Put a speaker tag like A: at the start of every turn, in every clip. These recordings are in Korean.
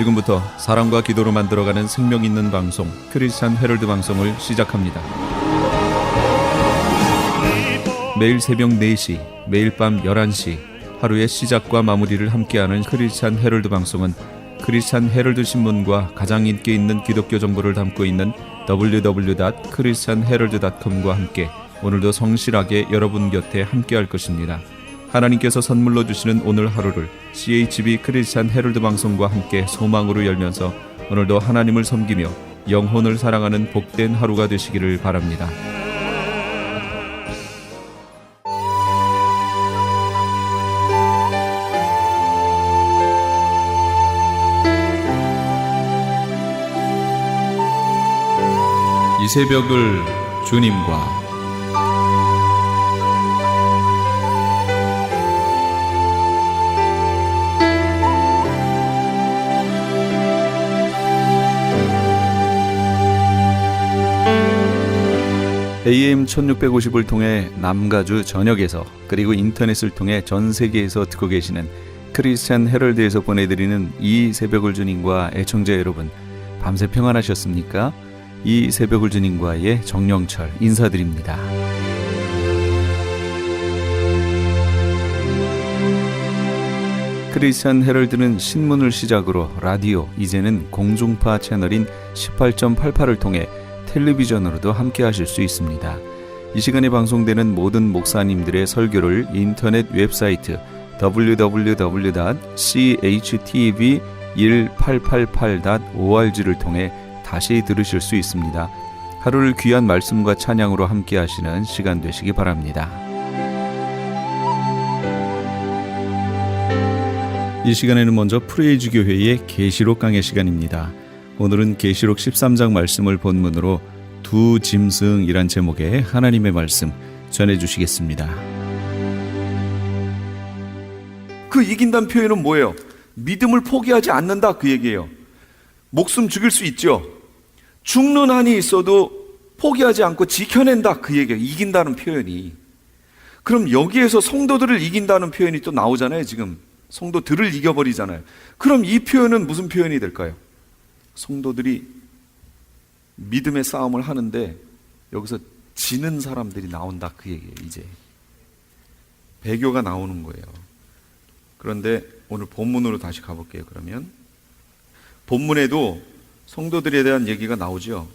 A: 지금부터 사랑과 기도로 만들어가는 생명 있는 방송 크리스찬 헤럴드 방송을 시작합니다. 매일 새벽 4시, 매일 밤 11시 하루의 시작과 마무리를 함께하는 크리스찬 헤럴드 방송은 크리스찬 헤럴드 신문과 가장 인기 있는 기독교 정보를 담고 있는 www.christianherald.com과 함께 오늘도 성실하게 여러분 곁에 함께할 것입니다. 하나님께서 선물로 주시는 오늘 하루를 CHB 크리스찬 헤럴드 방송과 함께 소망으로 열면서 오늘도 하나님을 섬기며 영혼을 사랑하는 복된 하루가 되시기를 바랍니다. 이 새벽을 주님과 AM 1650을 통해 남가주 전역에서 그리고 인터넷을 통해 전 세계에서 듣고 계시는 크리스찬 헤럴드에서 보내드리는 이 새벽을 주님과 애청자 여러분, 밤새 평안하셨습니까? 이 새벽을 주님과의 정영철 인사드립니다. 크리스찬 헤럴드는 신문을 시작으로 라디오, 이제는 공중파 채널인 18.88을 통해 텔레비전으로도 함께 하실 수 있습니다. 이 시간에 방송되는 모든 목사님들의 설교를 인터넷 웹사이트 www.chtv1888.org를 통해 다시 들으실 수 있습니다. 하루를 귀한 말씀과 찬양으로 함께 하시는 시간 되시기 바랍니다. 이 시간에는 먼저 프레이즈 교회의 계시록 강의 시간입니다. 오늘은 계시록 13장 말씀을 본문으로 두 짐승이란 제목의 하나님의 말씀 전해주시겠습니다.
B: 그 이긴다는 표현은 뭐예요? 믿음을 포기하지 않는다, 그 얘기예요. 목숨 죽일 수 있죠. 죽는 한이 있어도 포기하지 않고 지켜낸다, 그 얘기예요. 이긴다는 표현이. 그럼 여기에서 성도들을 이긴다는 표현이 또 나오잖아요. 지금 성도들을 이겨버리잖아요. 그럼 이 표현은 무슨 표현이 될까요? 성도들이 믿음의 싸움을 하는데 여기서 지는 사람들이 나온다, 그 얘기예요. 이제 배교가 나오는 거예요. 그런데 오늘 본문으로 다시 가볼게요. 그러면 본문에도 성도들에 대한 얘기가 나오죠.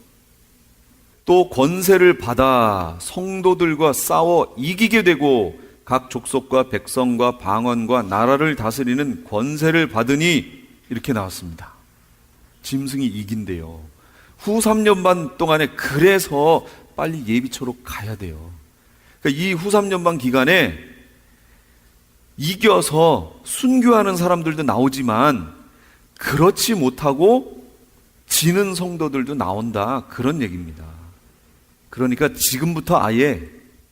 B: 또 권세를 받아 성도들과 싸워 이기게 되고 각 족속과 백성과 방언과 나라를 다스리는 권세를 받으니, 이렇게 나왔습니다. 짐승이 이긴대요. 후 3년 반 동안에 그래서 빨리 예비처로 가야 돼요. 그러니까 이 후 3년 반 기간에 이겨서 순교하는 사람들도 나오지만 그렇지 못하고 지는 성도들도 나온다, 그런 얘기입니다. 그러니까 지금부터 아예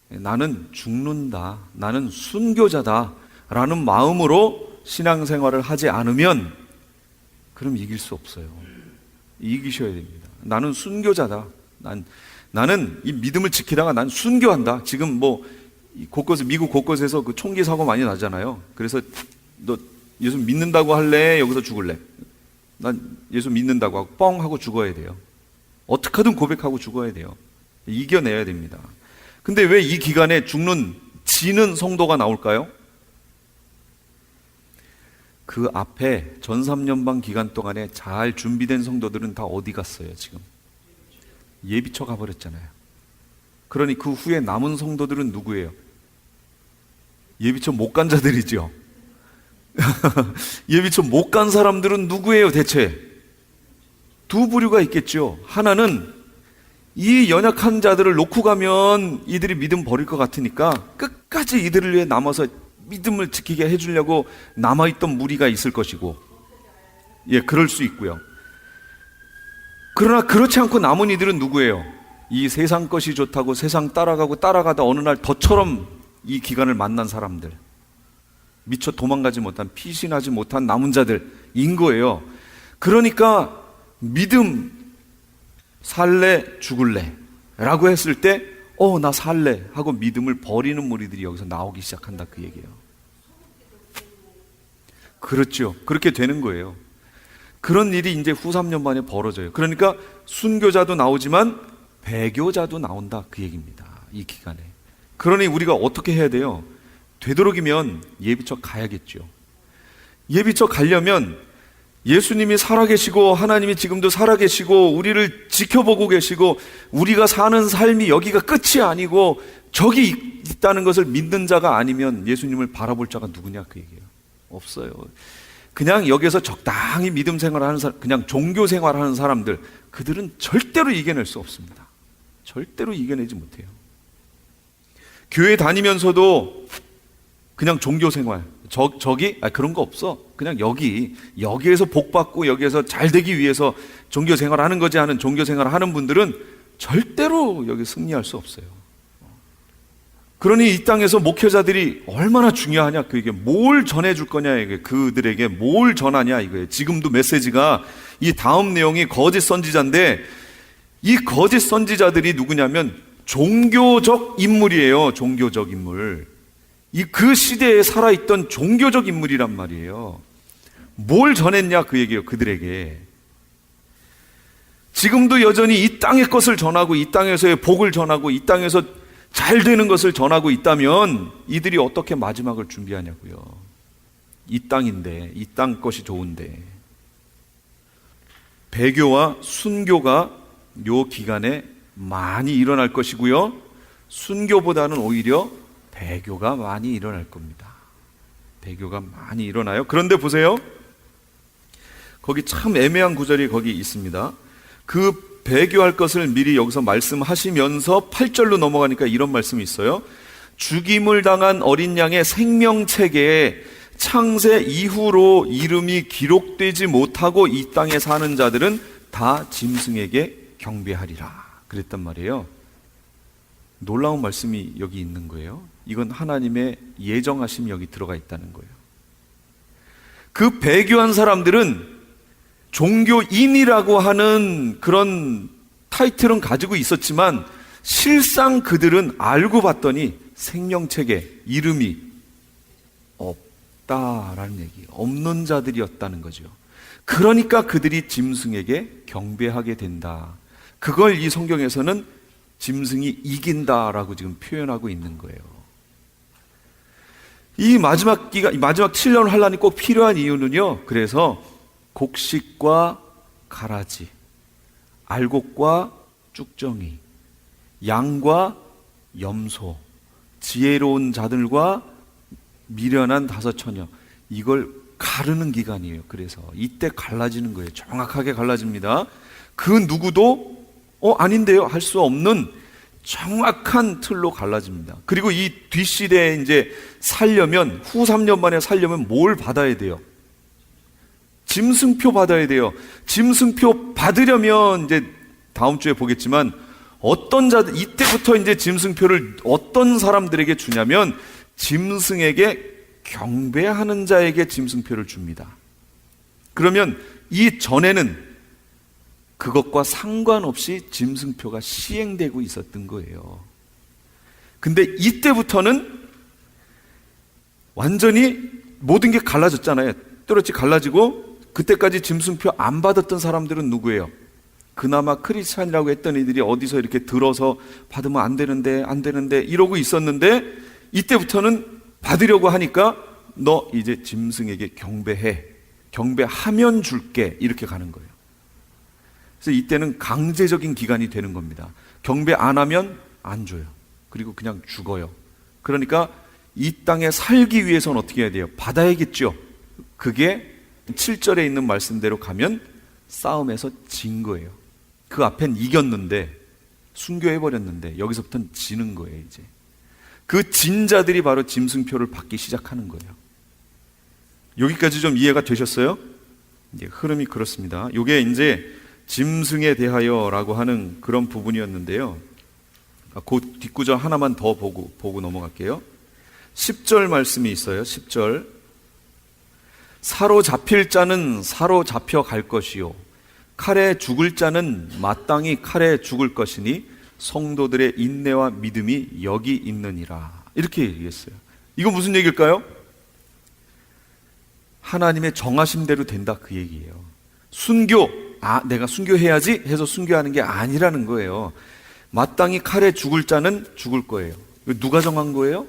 B: 나는 죽는다, 나는 순교자다 라는 마음으로 신앙생활을 하지 않으면 그럼 이길 수 없어요. 이기셔야 됩니다. 나는 순교자다. 나는 이 믿음을 지키다가 난 순교한다. 지금 뭐 곳곳에, 미국 곳곳에서 그 총기 사고 많이 나잖아요. 그래서 너 예수 믿는다고 할래? 여기서 죽을래? 난 예수 믿는다고 하고 뻥 하고 죽어야 돼요. 어떻게 하든 고백하고 죽어야 돼요. 이겨내야 됩니다. 근데 왜 이 기간에 지는 성도가 나올까요? 그 앞에 전 3년반 기간 동안에 잘 준비된 성도들은 다 어디 갔어요? 지금 예비처 가버렸잖아요. 그러니 그 후에 남은 성도들은 누구예요? 예비처 못 간 자들이죠. 예비처 못 간 사람들은 누구예요? 대체 두 부류가 있겠죠. 하나는 이 연약한 자들을 놓고 가면 이들이 믿음 버릴 것 같으니까 끝까지 이들을 위해 남아서 믿음을 지키게 해주려고 남아있던 무리가 있을 것이고, 예, 그럴 수 있고요. 그러나 그렇지 않고 남은 이들은 누구예요? 이 세상 것이 좋다고 세상 따라가다 어느 날 덫처럼 이 기간을 만난 사람들, 미처 도망가지 못한, 피신하지 못한 남은 자들인 거예요. 그러니까 믿음, 살래 죽을래 라고 했을 때 나 살래 하고 믿음을 버리는 무리들이 여기서 나오기 시작한다, 그 얘기예요. 그렇죠. 그렇게 되는 거예요. 그런 일이 이제 후 3년 만에 벌어져요. 그러니까 순교자도 나오지만 배교자도 나온다 그 얘기입니다. 이 기간에. 그러니 우리가 어떻게 해야 돼요? 되도록이면 예비처 가야겠죠. 예비처 가려면 예수님이 살아계시고 하나님이 지금도 살아계시고 우리를 지켜보고 계시고 우리가 사는 삶이 여기가 끝이 아니고 저기 있다는 것을 믿는 자가 아니면 예수님을 바라볼 자가 누구냐 그 얘기예요. 없어요. 그냥 여기서 적당히 믿음 생활하는 사람, 그냥 종교 생활하는 사람들, 그들은 절대로 이겨낼 수 없습니다. 절대로 이겨내지 못해요. 교회 다니면서도 그냥 종교 생활, 그런 거 없어. 그냥 여기에서 복 받고 여기에서 잘 되기 위해서 종교 생활하는 거지 하는 종교 생활 하는 분들은 절대로 여기 승리할 수 없어요. 그러니 이 땅에서 목회자들이 얼마나 중요하냐, 그에게 뭘 전해줄 거냐, 이게 그들에게 뭘 전하냐 이거예요. 지금도 메시지가 이 다음 내용이 거짓 선지자인데 이 거짓 선지자들이 누구냐면 종교적 인물이에요. 종교적 인물. 그 시대에 살아있던 종교적 인물이란 말이에요. 뭘 전했냐 그 얘기예요. 그들에게. 지금도 여전히 이 땅의 것을 전하고 이 땅에서의 복을 전하고 이 땅에서 잘 되는 것을 전하고 있다면 이들이 어떻게 마지막을 준비하냐고요. 이 땅인데, 이 땅 것이 좋은데. 배교와 순교가 요 기간에 많이 일어날 것이고요. 순교보다는 오히려 배교가 많이 일어날 겁니다. 배교가 많이 일어나요. 그런데 보세요. 거기 참 애매한 구절이 거기 있습니다. 그 배교할 것을 미리 여기서 말씀하시면서 8절로 넘어가니까 이런 말씀이 있어요. 죽임을 당한 어린 양의 생명책에 창세 이후로 이름이 기록되지 못하고 이 땅에 사는 자들은 다 짐승에게 경배하리라 그랬단 말이에요. 놀라운 말씀이 여기 있는 거예요. 이건 하나님의 예정하심이 여기 들어가 있다는 거예요. 그 배교한 사람들은 종교인이라고 하는 그런 타이틀은 가지고 있었지만 실상 그들은 알고 봤더니 생명책에 이름이 없다라는 얘기, 없는 자들이었다는 거죠. 그러니까 그들이 짐승에게 경배하게 된다. 그걸 이 성경에서는 짐승이 이긴다라고 지금 표현하고 있는 거예요. 이 마지막 7년 환란이 꼭 필요한 이유는요. 그래서 곡식과 가라지, 알곡과 쭉정이, 양과 염소, 지혜로운 자들과 미련한 다섯 처녀, 이걸 가르는 기간이에요. 그래서 이때 갈라지는 거예요. 정확하게 갈라집니다. 그 누구도 아닌데요 할 수 없는 정확한 틀로 갈라집니다. 그리고 이 뒷시대에 이제 살려면, 후 3년 만에 살려면 뭘 받아야 돼요? 짐승표 받아야 돼요. 짐승표 받으려면 이제 다음 주에 보겠지만 어떤 자들, 이때부터 이제 짐승표를 어떤 사람들에게 주냐면 짐승에게 경배하는 자에게 짐승표를 줍니다. 그러면 이 전에는 그것과 상관없이 짐승표가 시행되고 있었던 거예요. 근데 이때부터는 완전히 모든 게 갈라졌잖아요. 뚜렷이 갈라지고 그때까지 짐승표 안 받았던 사람들은 누구예요? 그나마 크리스찬이라고 했던 이들이 어디서 이렇게 들어서 받으면 안 되는데 이러고 있었는데 이때부터는 받으려고 하니까 너 이제 짐승에게 경배해. 경배하면 줄게. 이렇게 가는 거예요. 그래서 이때는 강제적인 기간이 되는 겁니다. 경배 안 하면 안 줘요. 그리고 그냥 죽어요. 그러니까 이 땅에 살기 위해서는 어떻게 해야 돼요? 받아야겠죠. 그게 7절에 있는 말씀대로 가면 싸움에서 진 거예요. 그 앞엔 이겼는데 순교해버렸는데 여기서부터는 지는 거예요. 이제 그 진자들이 바로 짐승표를 받기 시작하는 거예요. 여기까지 좀 이해가 되셨어요? 이제 흐름이 그렇습니다. 이게 이제 짐승에 대하여라고 하는 그런 부분이었는데요. 그 뒷구절 하나만 더 보고 넘어갈게요. 10절 말씀이 있어요. 10절. 사로잡힐 자는 사로잡혀 갈 것이요 칼에 죽을 자는 마땅히 칼에 죽을 것이니 성도들의 인내와 믿음이 여기 있느니라. 이렇게 얘기했어요. 이거 무슨 얘기일까요? 하나님의 정하심대로 된다 그 얘기예요. 내가 순교해야지 해서 순교하는 게 아니라는 거예요. 마땅히 칼에 죽을 자는 죽을 거예요. 누가 정한 거예요?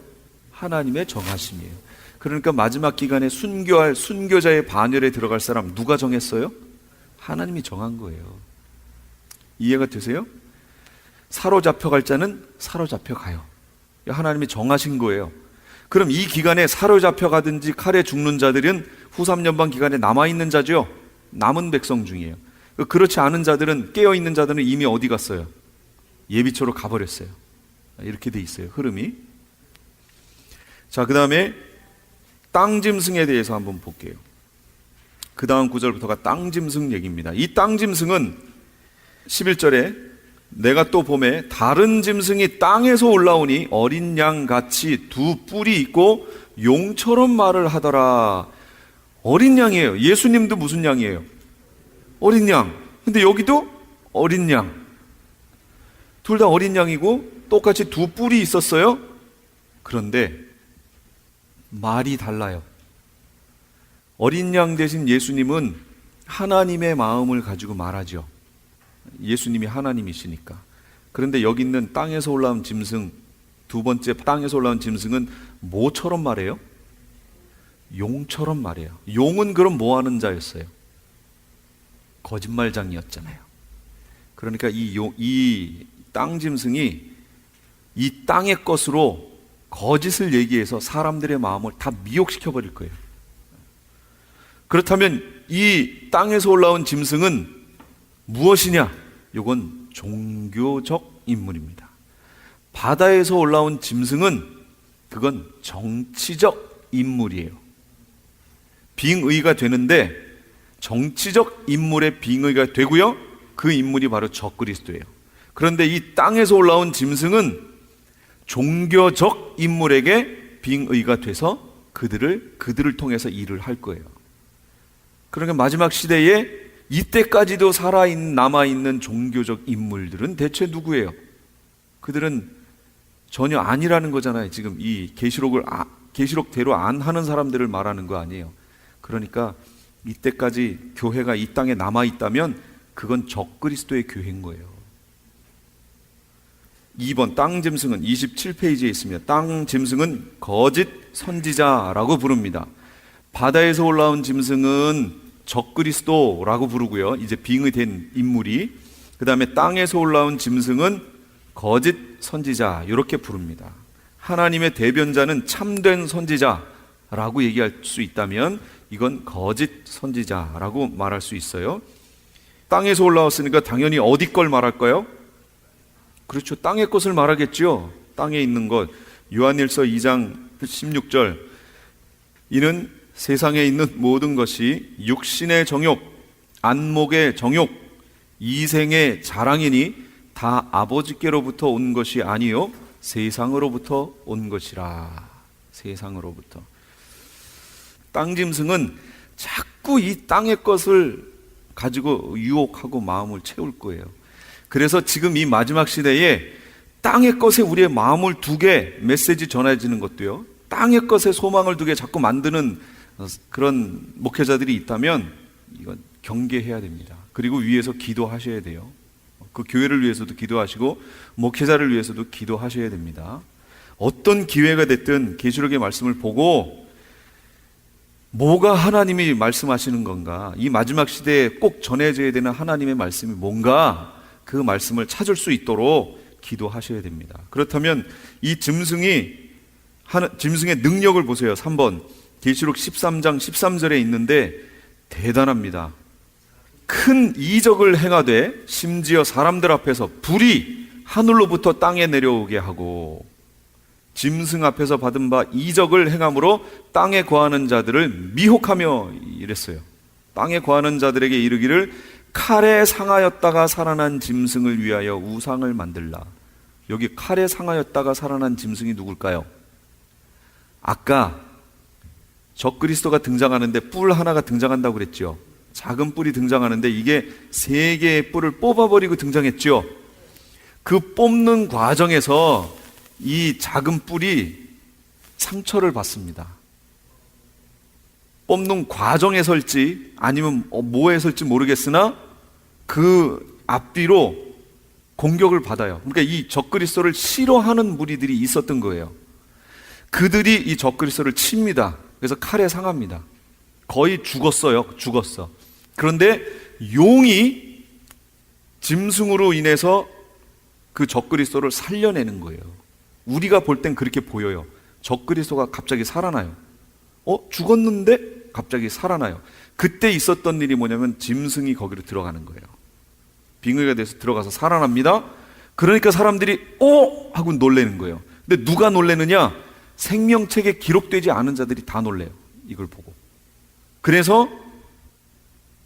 B: 하나님의 정하심이에요. 그러니까 마지막 기간에 순교할 순교자의 반열에 들어갈 사람 누가 정했어요? 하나님이 정한 거예요. 이해가 되세요? 사로잡혀 갈 자는 사로잡혀 가요. 하나님이 정하신 거예요. 그럼 이 기간에 사로잡혀 가든지 칼에 죽는 자들은 후 3년반 기간에 남아있는 자죠. 남은 백성 중이에요. 그렇지 않은 자들은, 깨어있는 자들은 이미 어디 갔어요? 예비처로 가버렸어요. 이렇게 돼 있어요, 흐름이. 자, 그 다음에 땅 짐승에 대해서 한번 볼게요. 그 다음 구절부터가 땅 짐승 얘기입니다. 이 땅 짐승은 11절에 내가 또 봄에 다른 짐승이 땅에서 올라오니 어린 양 같이 두 뿔이 있고 용처럼 말을 하더라. 어린 양이에요. 예수님도 무슨 양이에요? 어린 양. 근데 여기도 어린 양. 둘 다 어린 양이고 똑같이 두 뿔이 있었어요. 그런데 말이 달라요. 어린 양 대신 예수님은 하나님의 마음을 가지고 말하죠. 예수님이 하나님이시니까. 그런데 여기 있는 땅에서 올라온 짐승, 두 번째 땅에서 올라온 짐승은 뭐처럼 말해요? 용처럼 말해요. 용은 그럼 뭐 하는 자였어요? 거짓말장이었잖아요. 그러니까 이 땅 짐승이 이 땅의 것으로 거짓을 얘기해서 사람들의 마음을 다 미혹시켜 버릴 거예요. 그렇다면 이 땅에서 올라온 짐승은 무엇이냐? 이건 종교적 인물입니다. 바다에서 올라온 짐승은 그건 정치적 인물이에요. 빙의가 되는데 정치적 인물의 빙의가 되고요. 그 인물이 바로 적그리스도예요. 그런데 이 땅에서 올라온 짐승은 종교적 인물에게 빙의가 돼서 그들을 통해서 일을 할 거예요. 그러니까 마지막 시대에 이때까지도 남아있는 종교적 인물들은 대체 누구예요? 그들은 전혀 아니라는 거잖아요. 지금 이 계시록대로 안 하는 사람들을 말하는 거 아니에요. 그러니까 이때까지 교회가 이 땅에 남아있다면 그건 적그리스도의 교회인 거예요. 2번 땅 짐승은 27페이지에 있습니다. 땅 짐승은 거짓 선지자라고 부릅니다. 바다에서 올라온 짐승은 적그리스도라고 부르고요. 이제 빙의된 인물이. 그 다음에 땅에서 올라온 짐승은 거짓 선지자 이렇게 부릅니다. 하나님의 대변자는 참된 선지자라고 얘기할 수 있다면 이건 거짓 선지자라고 말할 수 있어요. 땅에서 올라왔으니까 당연히 어디 걸 말할까요? 그렇죠. 땅의 것을 말하겠죠. 땅에 있는 것. 요한일서 2장 16절 이는 세상에 있는 모든 것이 육신의 정욕, 안목의 정욕, 이생의 자랑이니 다 아버지께로부터 온 것이 아니요 세상으로부터 온 것이라. 세상으로부터. 땅 짐승은 자꾸 이 땅의 것을 가지고 유혹하고 마음을 채울 거예요. 그래서 지금 이 마지막 시대에 땅의 것에 우리의 마음을 두게 메시지 전해지는 것도요, 땅의 것에 소망을 두게 자꾸 만드는 그런 목회자들이 있다면 이건 경계해야 됩니다. 그리고 위에서 기도하셔야 돼요. 그 교회를 위해서도 기도하시고 목회자를 위해서도 기도하셔야 됩니다. 어떤 기회가 됐든 계시록의 말씀을 보고 뭐가 하나님이 말씀하시는 건가, 이 마지막 시대에 꼭 전해져야 되는 하나님의 말씀이 뭔가, 그 말씀을 찾을 수 있도록 기도하셔야 됩니다. 그렇다면 이 짐승의 능력을 보세요. 3번 계시록 13장 13절에 있는데 대단합니다. 큰 이적을 행하되 심지어 사람들 앞에서 불이 하늘로부터 땅에 내려오게 하고, 짐승 앞에서 받은 바 이적을 행함으로 땅에 거하는 자들을 미혹하며 이랬어요. 땅에 거하는 자들에게 이르기를 칼에 상하였다가 살아난 짐승을 위하여 우상을 만들라. 여기 칼에 상하였다가 살아난 짐승이 누굴까요? 아까 적그리스도가 등장하는데 뿔 하나가 등장한다고 그랬죠. 작은 뿔이 등장하는데 이게 3개의 뿔을 뽑아버리고 등장했죠. 그 뽑는 과정에서 이 작은 뿔이 상처를 받습니다. 뽑는 과정에 설지 아니면 뭐에 설지 모르겠으나 그 앞뒤로 공격을 받아요. 그러니까 이 적그리스도를 싫어하는 무리들이 있었던 거예요. 그들이 이 적그리스도를 칩니다. 그래서 칼에 상합니다. 거의 죽었어. 그런데 용이 짐승으로 인해서 그 적그리스도를 살려내는 거예요. 우리가 볼 땐 그렇게 보여요. 적그리스도가 갑자기 살아나요. 죽었는데 갑자기 살아나요. 그때 있었던 일이 뭐냐면 짐승이 거기로 들어가는 거예요. 빙의가 돼서 들어가서 살아납니다. 그러니까 사람들이 하고 놀라는 거예요. 근데 누가 놀라느냐? 생명책에 기록되지 않은 자들이 다 놀래요. 이걸 보고. 그래서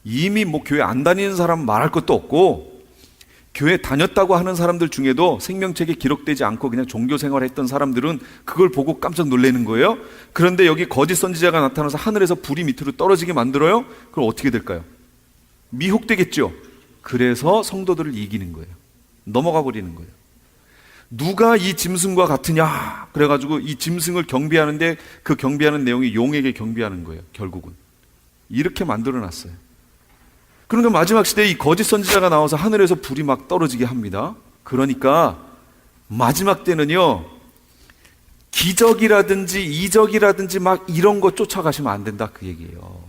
B: 이미 교회 안 다니는 사람은 말할 것도 없고, 교회 다녔다고 하는 사람들 중에도 생명책에 기록되지 않고 그냥 종교 생활했던 사람들은 그걸 보고 깜짝 놀라는 거예요. 그런데 여기 거짓 선지자가 나타나서 하늘에서 불이 밑으로 떨어지게 만들어요. 그럼 어떻게 될까요? 미혹되겠죠. 그래서 성도들을 이기는 거예요. 넘어가 버리는 거예요. 누가 이 짐승과 같으냐? 그래가지고 이 짐승을 경배하는데 그 경배하는 내용이 용에게 경배하는 거예요. 결국은 이렇게 만들어놨어요. 그러니까 마지막 시대에 이 거짓 선지자가 나와서 하늘에서 불이 막 떨어지게 합니다. 그러니까 마지막 때는요, 기적이라든지 이적이라든지 막 이런 거 쫓아가시면 안 된다, 그 얘기예요.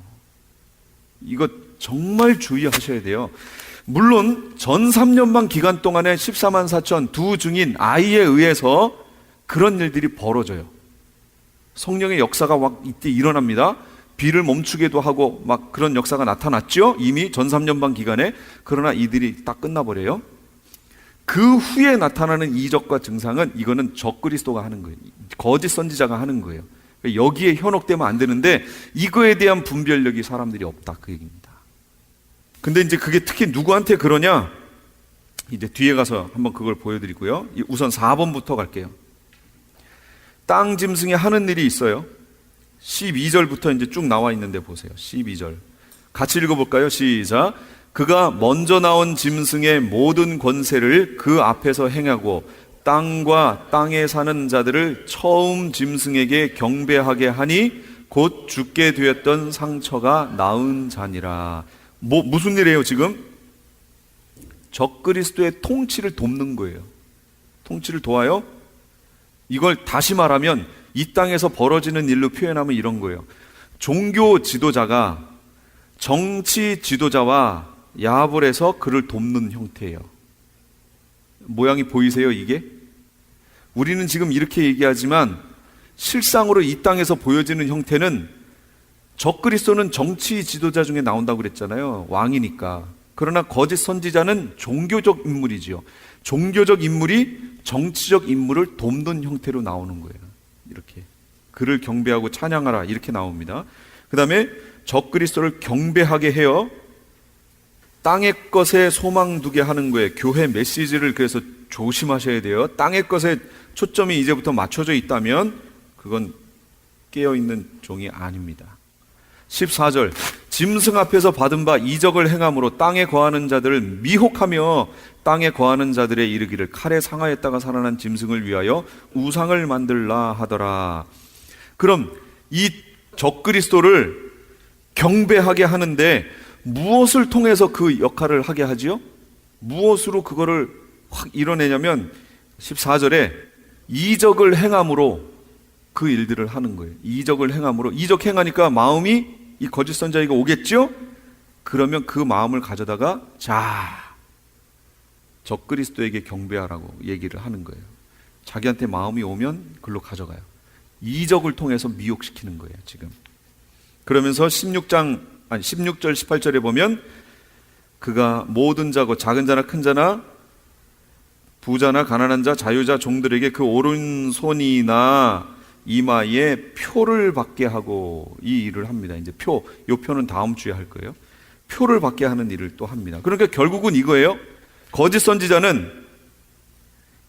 B: 이거 정말 주의하셔야 돼요. 물론 전 3년반 기간 동안에 14만 4천 두 증인 아이에 의해서 그런 일들이 벌어져요. 성령의 역사가 막 이때 일어납니다. 비를 멈추게도 하고 막 그런 역사가 나타났죠. 이미 전 3년반 기간에. 그러나 이들이 딱 끝나버려요. 그 후에 나타나는 이적과 증상은 이거는 적그리스도가 하는 거예요. 거짓 선지자가 하는 거예요. 여기에 현혹되면 안 되는데 이거에 대한 분별력이 사람들이 없다, 그 얘기입니다. 근데 이제 그게 특히 누구한테 그러냐? 이제 뒤에 가서 한번 그걸 보여드리고요. 우선 4번부터 갈게요. 땅 짐승이 하는 일이 있어요. 12절부터 이제 쭉 나와 있는데 보세요. 12절. 같이 읽어볼까요? 시작. 그가 먼저 나온 짐승의 모든 권세를 그 앞에서 행하고 땅과 땅에 사는 자들을 처음 짐승에게 경배하게 하니 곧 죽게 되었던 상처가 나은 자니라. 무슨 일이에요 지금? 적그리스도의 통치를 돕는 거예요. 통치를 도와요? 이걸 다시 말하면 이 땅에서 벌어지는 일로 표현하면 이런 거예요. 종교 지도자가 정치 지도자와 야합을 해서 그를 돕는 형태예요. 모양이 보이세요, 이게? 우리는 지금 이렇게 얘기하지만 실상으로 이 땅에서 보여지는 형태는 적그리스도는 정치 지도자 중에 나온다고 그랬잖아요. 왕이니까. 그러나 거짓 선지자는 종교적 인물이지요. 종교적 인물이 정치적 인물을 돕는 형태로 나오는 거예요. 이렇게 그를 경배하고 찬양하라 이렇게 나옵니다. 그 다음에 적그리스도를 경배하게 해요. 땅의 것에 소망 두게 하는 거예요. 교회 메시지를 그래서 조심하셔야 돼요. 땅의 것에 초점이 이제부터 맞춰져 있다면 그건 깨어있는 종이 아닙니다. 14절. 짐승 앞에서 받은 바 이적을 행함으로 땅에 거하는 자들을 미혹하며 땅에 거하는 자들의 이르기를 칼에 상하였다가 살아난 짐승을 위하여 우상을 만들라 하더라. 그럼 이 적그리스도를 경배하게 하는데 무엇을 통해서 그 역할을 하게 하지요? 무엇으로 그거를 확 이뤄내냐면 14절에 이적을 행함으로 그 일들을 하는 거예요. 이적을 행함으로. 이적 행하니까 마음이 이 거짓 선지자에게 오겠죠? 그러면 그 마음을 가져다가 적그리스도에게 경배하라고 얘기를 하는 거예요. 자기한테 마음이 오면 글로 가져가요. 이적을 통해서 미혹시키는 거예요, 지금. 그러면서 16절 18절에 보면 그가 모든 자고 작은 자나 큰 자나 부자나 가난한 자 자유자 종들에게 그 오른손이나 이마에 표를 받게 하고 이 일을 합니다. 이제 요 표는 다음 주에 할 거예요. 표를 받게 하는 일을 또 합니다. 그러니까 결국은 이거예요. 거짓 선지자는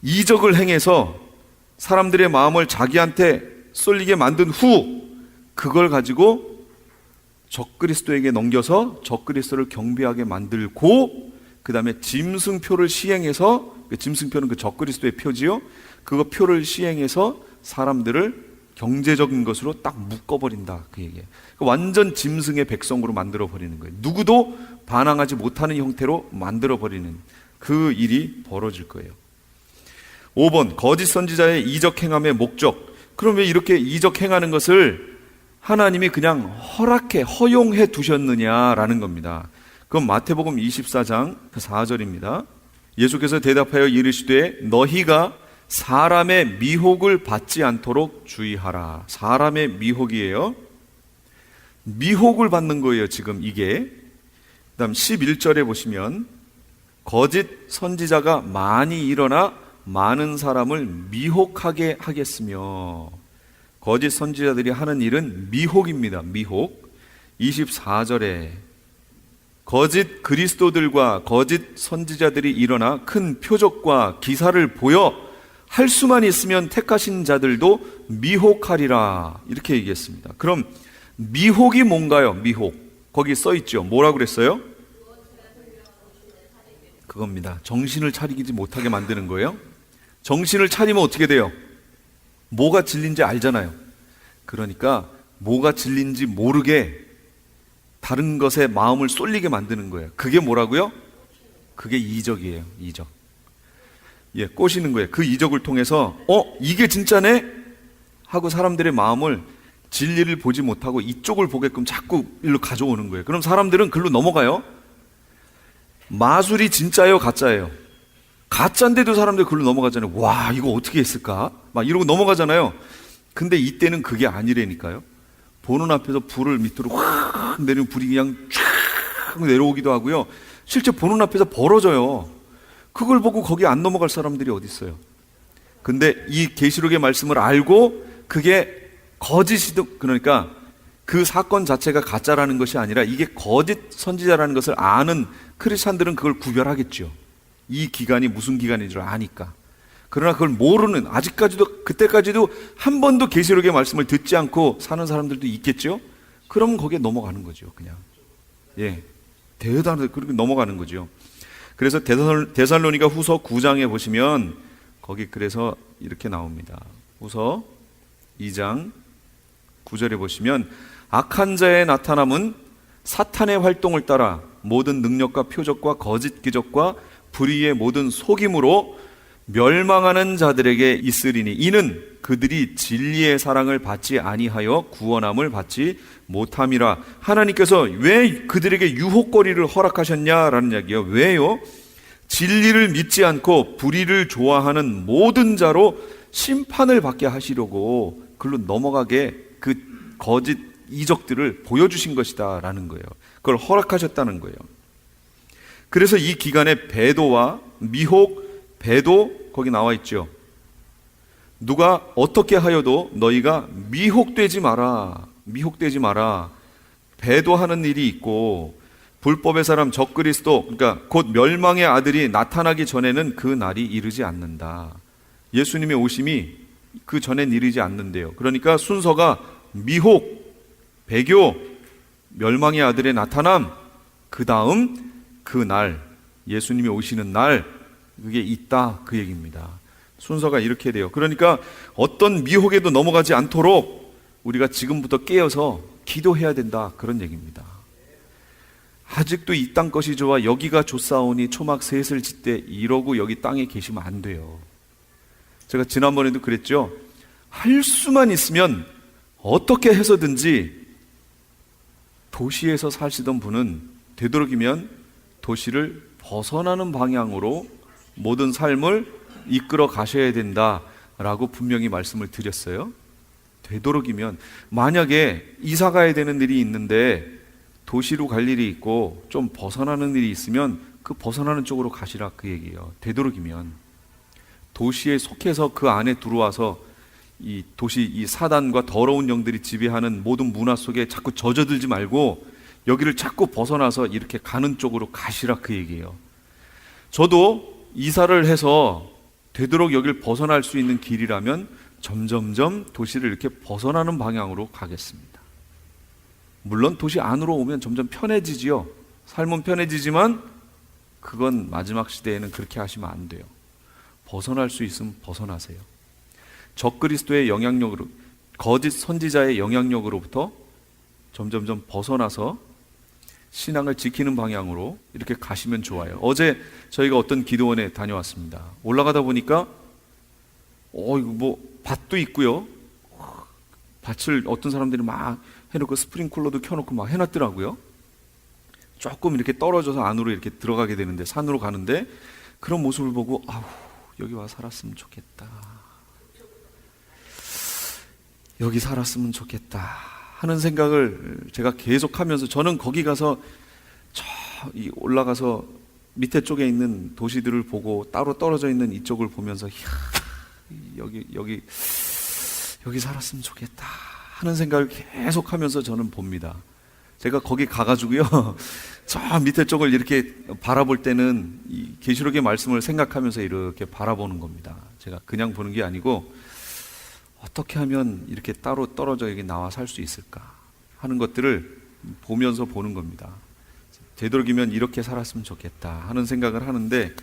B: 이적을 행해서 사람들의 마음을 자기한테 쏠리게 만든 후 그걸 가지고 적그리스도에게 넘겨서 적그리스도를 경배하게 만들고 그 다음에 짐승표를 시행해서 짐승표는 그 적그리스도의 표지요. 그거 표를 시행해서 사람들을 경제적인 것으로 딱 묶어버린다 그 얘기예요. 완전 짐승의 백성으로 만들어버리는 거예요. 누구도 반항하지 못하는 형태로 만들어버리는 그 일이 벌어질 거예요. 5번, 거짓 선지자의 이적 행함의 목적. 그럼 왜 이렇게 이적 행하는 것을 하나님이 그냥 허용해 두셨느냐라는 겁니다. 그건 마태복음 24장 4절입니다. 예수께서 대답하여 이르시되 너희가 사람의 미혹을 받지 않도록 주의하라. 사람의 미혹이에요. 미혹을 받는 거예요, 지금 이게. 그 다음 11절에 보시면 거짓 선지자가 많이 일어나 많은 사람을 미혹하게 하겠으며, 거짓 선지자들이 하는 일은 미혹입니다. 미혹. 24절에 거짓 그리스도들과 거짓 선지자들이 일어나 큰 표적과 기사를 보여 할 수만 있으면 택하신 자들도 미혹하리라, 이렇게 얘기했습니다. 그럼 미혹이 뭔가요? 미혹. 거기 써 있죠. 뭐라고 그랬어요? 그겁니다. 정신을 차리지 못하게 만드는 거예요. 정신을 차리면 어떻게 돼요? 뭐가 진리인지 알잖아요. 그러니까 뭐가 진리인지 모르게 다른 것에 마음을 쏠리게 만드는 거예요. 그게 뭐라고요? 그게 이적이에요. 이적. 예, 꼬시는 거예요. 그 이적을 통해서 이게 진짜네? 하고 사람들의 마음을 진리를 보지 못하고 이쪽을 보게끔 자꾸 일로 가져오는 거예요. 그럼 사람들은 글로 넘어가요. 마술이 진짜예요? 가짜예요? 가짜인데도 사람들 글로 넘어가잖아요. 와, 이거 어떻게 했을까? 막 이러고 넘어가잖아요. 근데 이때는 그게 아니라니까요. 보는 앞에서 불을 밑으로 확 내리면 불이 그냥 쫙 내려오기도 하고요. 실제 보는 앞에서 벌어져요. 그걸 보고 거기 안 넘어갈 사람들이 어디 있어요? 근데 이 계시록의 말씀을 알고 그게 거짓이도, 그러니까 그 사건 자체가 가짜라는 것이 아니라 이게 거짓 선지자라는 것을 아는 크리스찬들은 그걸 구별하겠죠. 이 기간이 무슨 기간인 줄 아니까. 그러나 그걸 모르는, 아직까지도, 그때까지도 한 번도 계시록의 말씀을 듣지 않고 사는 사람들도 있겠죠. 그럼 거기에 넘어가는 거죠, 그냥. 예, 대단하게 그렇게 넘어가는 거죠. 그래서 데살로니가 후서 9장에 보시면 거기 그래서 이렇게 나옵니다. 후서 2장 9절에 보시면 악한 자의 나타남은 사탄의 활동을 따라 모든 능력과 표적과 거짓 기적과 불의의 모든 속임으로 멸망하는 자들에게 있으리니 이는 그들이 진리의 사랑을 받지 아니하여 구원함을 받지 못함이라. 하나님께서 왜 그들에게 유혹거리를 허락하셨냐라는 이야기예요. 왜요? 진리를 믿지 않고 불의를 좋아하는 모든 자로 심판을 받게 하시려고 글로 넘어가게 그 거짓 이적들을 보여주신 것이다 라는 거예요. 그걸 허락하셨다는 거예요. 그래서 이 기간에 배도와 미혹, 배도 거기 나와 있죠. 누가 어떻게 하여도 너희가 미혹되지 마라. 미혹되지 마라. 배도하는 일이 있고 불법의 사람 적그리스도, 그러니까 곧 멸망의 아들이 나타나기 전에는 그 날이 이르지 않는다. 예수님의 오심이 그 전엔 이르지 않는데요. 그러니까 순서가 미혹, 배교, 멸망의 아들의 나타남, 그 다음 그 날, 예수님이 오시는 날, 그게 있다 그 얘기입니다. 순서가 이렇게 돼요. 그러니까 어떤 미혹에도 넘어가지 않도록 우리가 지금부터 깨어서 기도해야 된다 그런 얘기입니다. 아직도 이 땅 것이 좋아 여기가 좋사오니 초막 셋을 짓되 이러고 여기 땅에 계시면 안 돼요. 제가 지난번에도 그랬죠. 할 수만 있으면 어떻게 해서든지 도시에서 사시던 분은 되도록이면 도시를 벗어나는 방향으로 모든 삶을 이끌어 가셔야 된다라고 분명히 말씀을 드렸어요. 되도록이면 만약에 이사 가야 되는 일이 있는데 도시로 갈 일이 있고 좀 벗어나는 일이 있으면 그 벗어나는 쪽으로 가시라 그 얘기예요. 되도록이면 도시에 속해서 그 안에 들어와서 이 도시, 이 사단과 더러운 영들이 지배하는 모든 문화 속에 자꾸 젖어들지 말고 여기를 자꾸 벗어나서 이렇게 가는 쪽으로 가시라 그 얘기예요. 저도 이사를 해서 되도록 여기를 벗어날 수 있는 길이라면 점점점 도시를 이렇게 벗어나는 방향으로 가겠습니다. 물론 도시 안으로 오면 점점 편해지지요. 삶은 편해지지만 그건 마지막 시대에는 그렇게 하시면 안 돼요. 벗어날 수 있으면 벗어나세요. 적그리스도의 영향력으로 거짓 선지자의 영향력으로부터 점점점 벗어나서 신앙을 지키는 방향으로 이렇게 가시면 좋아요. 어제 저희가 어떤 기도원에 다녀왔습니다. 올라가다 보니까 이거 뭐 밭도 있고요. 밭을 어떤 사람들이 막 해놓고 스프링클러도 켜놓고 막 해놨더라고요. 조금 이렇게 떨어져서 안으로 이렇게 들어가게 되는데, 산으로 가는데 그런 모습을 보고 여기 와 살았으면 좋겠다. 여기 살았으면 좋겠다 하는 생각을 제가 계속하면서, 저는 거기 가서 올라가서 밑에 쪽에 있는 도시들을 보고 따로 떨어져 있는 이쪽을 보면서 여기 살았으면 좋겠다 하는 생각을 계속하면서 저는 봅니다. 제가 거기 가가지고요, 저 밑에 쪽을 이렇게 바라볼 때는 이 계시록의 말씀을 생각하면서 이렇게 바라보는 겁니다. 제가 그냥 보는 게 아니고 어떻게 하면 이렇게 따로 떨어져 여기 나와 살 수 있을까 하는 것들을 보면서 보는 겁니다. 되도록이면 이렇게 살았으면 좋겠다 하는 생각을 하는데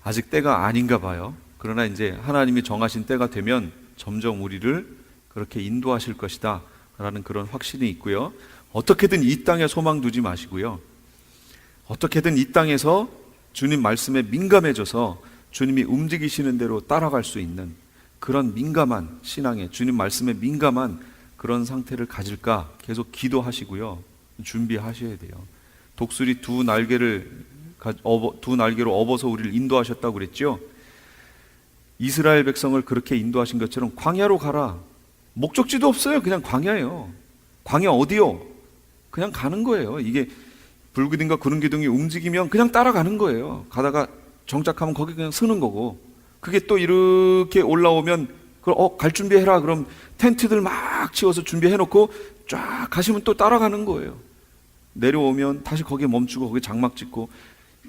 B: 아직 때가 아닌가 봐요. 그러나 이제 하나님이 정하신 때가 되면 점점 우리를 그렇게 인도하실 것이다 라는 그런 확신이 있고요. 어떻게든 이 땅에 소망 두지 마시고요, 어떻게든 이 땅에서 주님 말씀에 민감해져서 주님이 움직이시는 대로 따라갈 수 있는 그런 민감한 신앙에, 주님 말씀에 민감한 그런 상태를 가질까 계속 기도하시고요, 준비하셔야 돼요. 독수리 두 날개로 업어서 우리를 인도하셨다고 그랬죠. 이스라엘 백성을 그렇게 인도하신 것처럼 광야로 가라. 목적지도 없어요. 그냥 광야예요. 광야 어디요? 그냥 가는 거예요. 이게 불기둥과 구름기둥이 움직이면 그냥 따라가는 거예요. 가다가 정착하면 거기 그냥 서는 거고, 그게 또 이렇게 올라오면 갈 준비해라. 그럼 텐트들 막 치워서 준비해놓고 쫙 가시면 또 따라가는 거예요. 내려오면 다시 거기에 멈추고 거기에 장막 짓고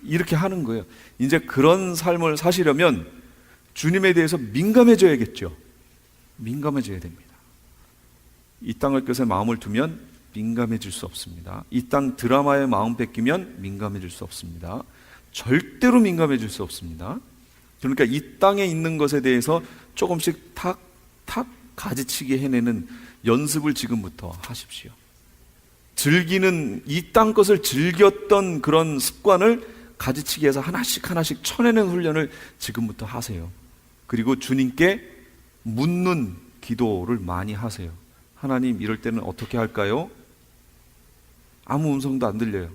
B: 이렇게 하는 거예요. 이제 그런 삶을 사시려면 주님에 대해서 민감해져야겠죠. 민감해져야 됩니다. 이 땅을 것에 마음을 두면 민감해질 수 없습니다. 이 땅 드라마에 마음 뺏기면 민감해질 수 없습니다. 절대로 민감해질 수 없습니다. 그러니까 이 땅에 있는 것에 대해서 조금씩 탁탁 가지치기 해내는 연습을 지금부터 하십시오. 즐기는, 이 땅 것을 즐겼던 그런 습관을 가지치기해서 하나씩 하나씩 쳐내는 훈련을 지금부터 하세요. 그리고 주님께 묻는 기도를 많이 하세요. 하나님, 이럴 때는 어떻게 할까요? 아무 음성도 안 들려요.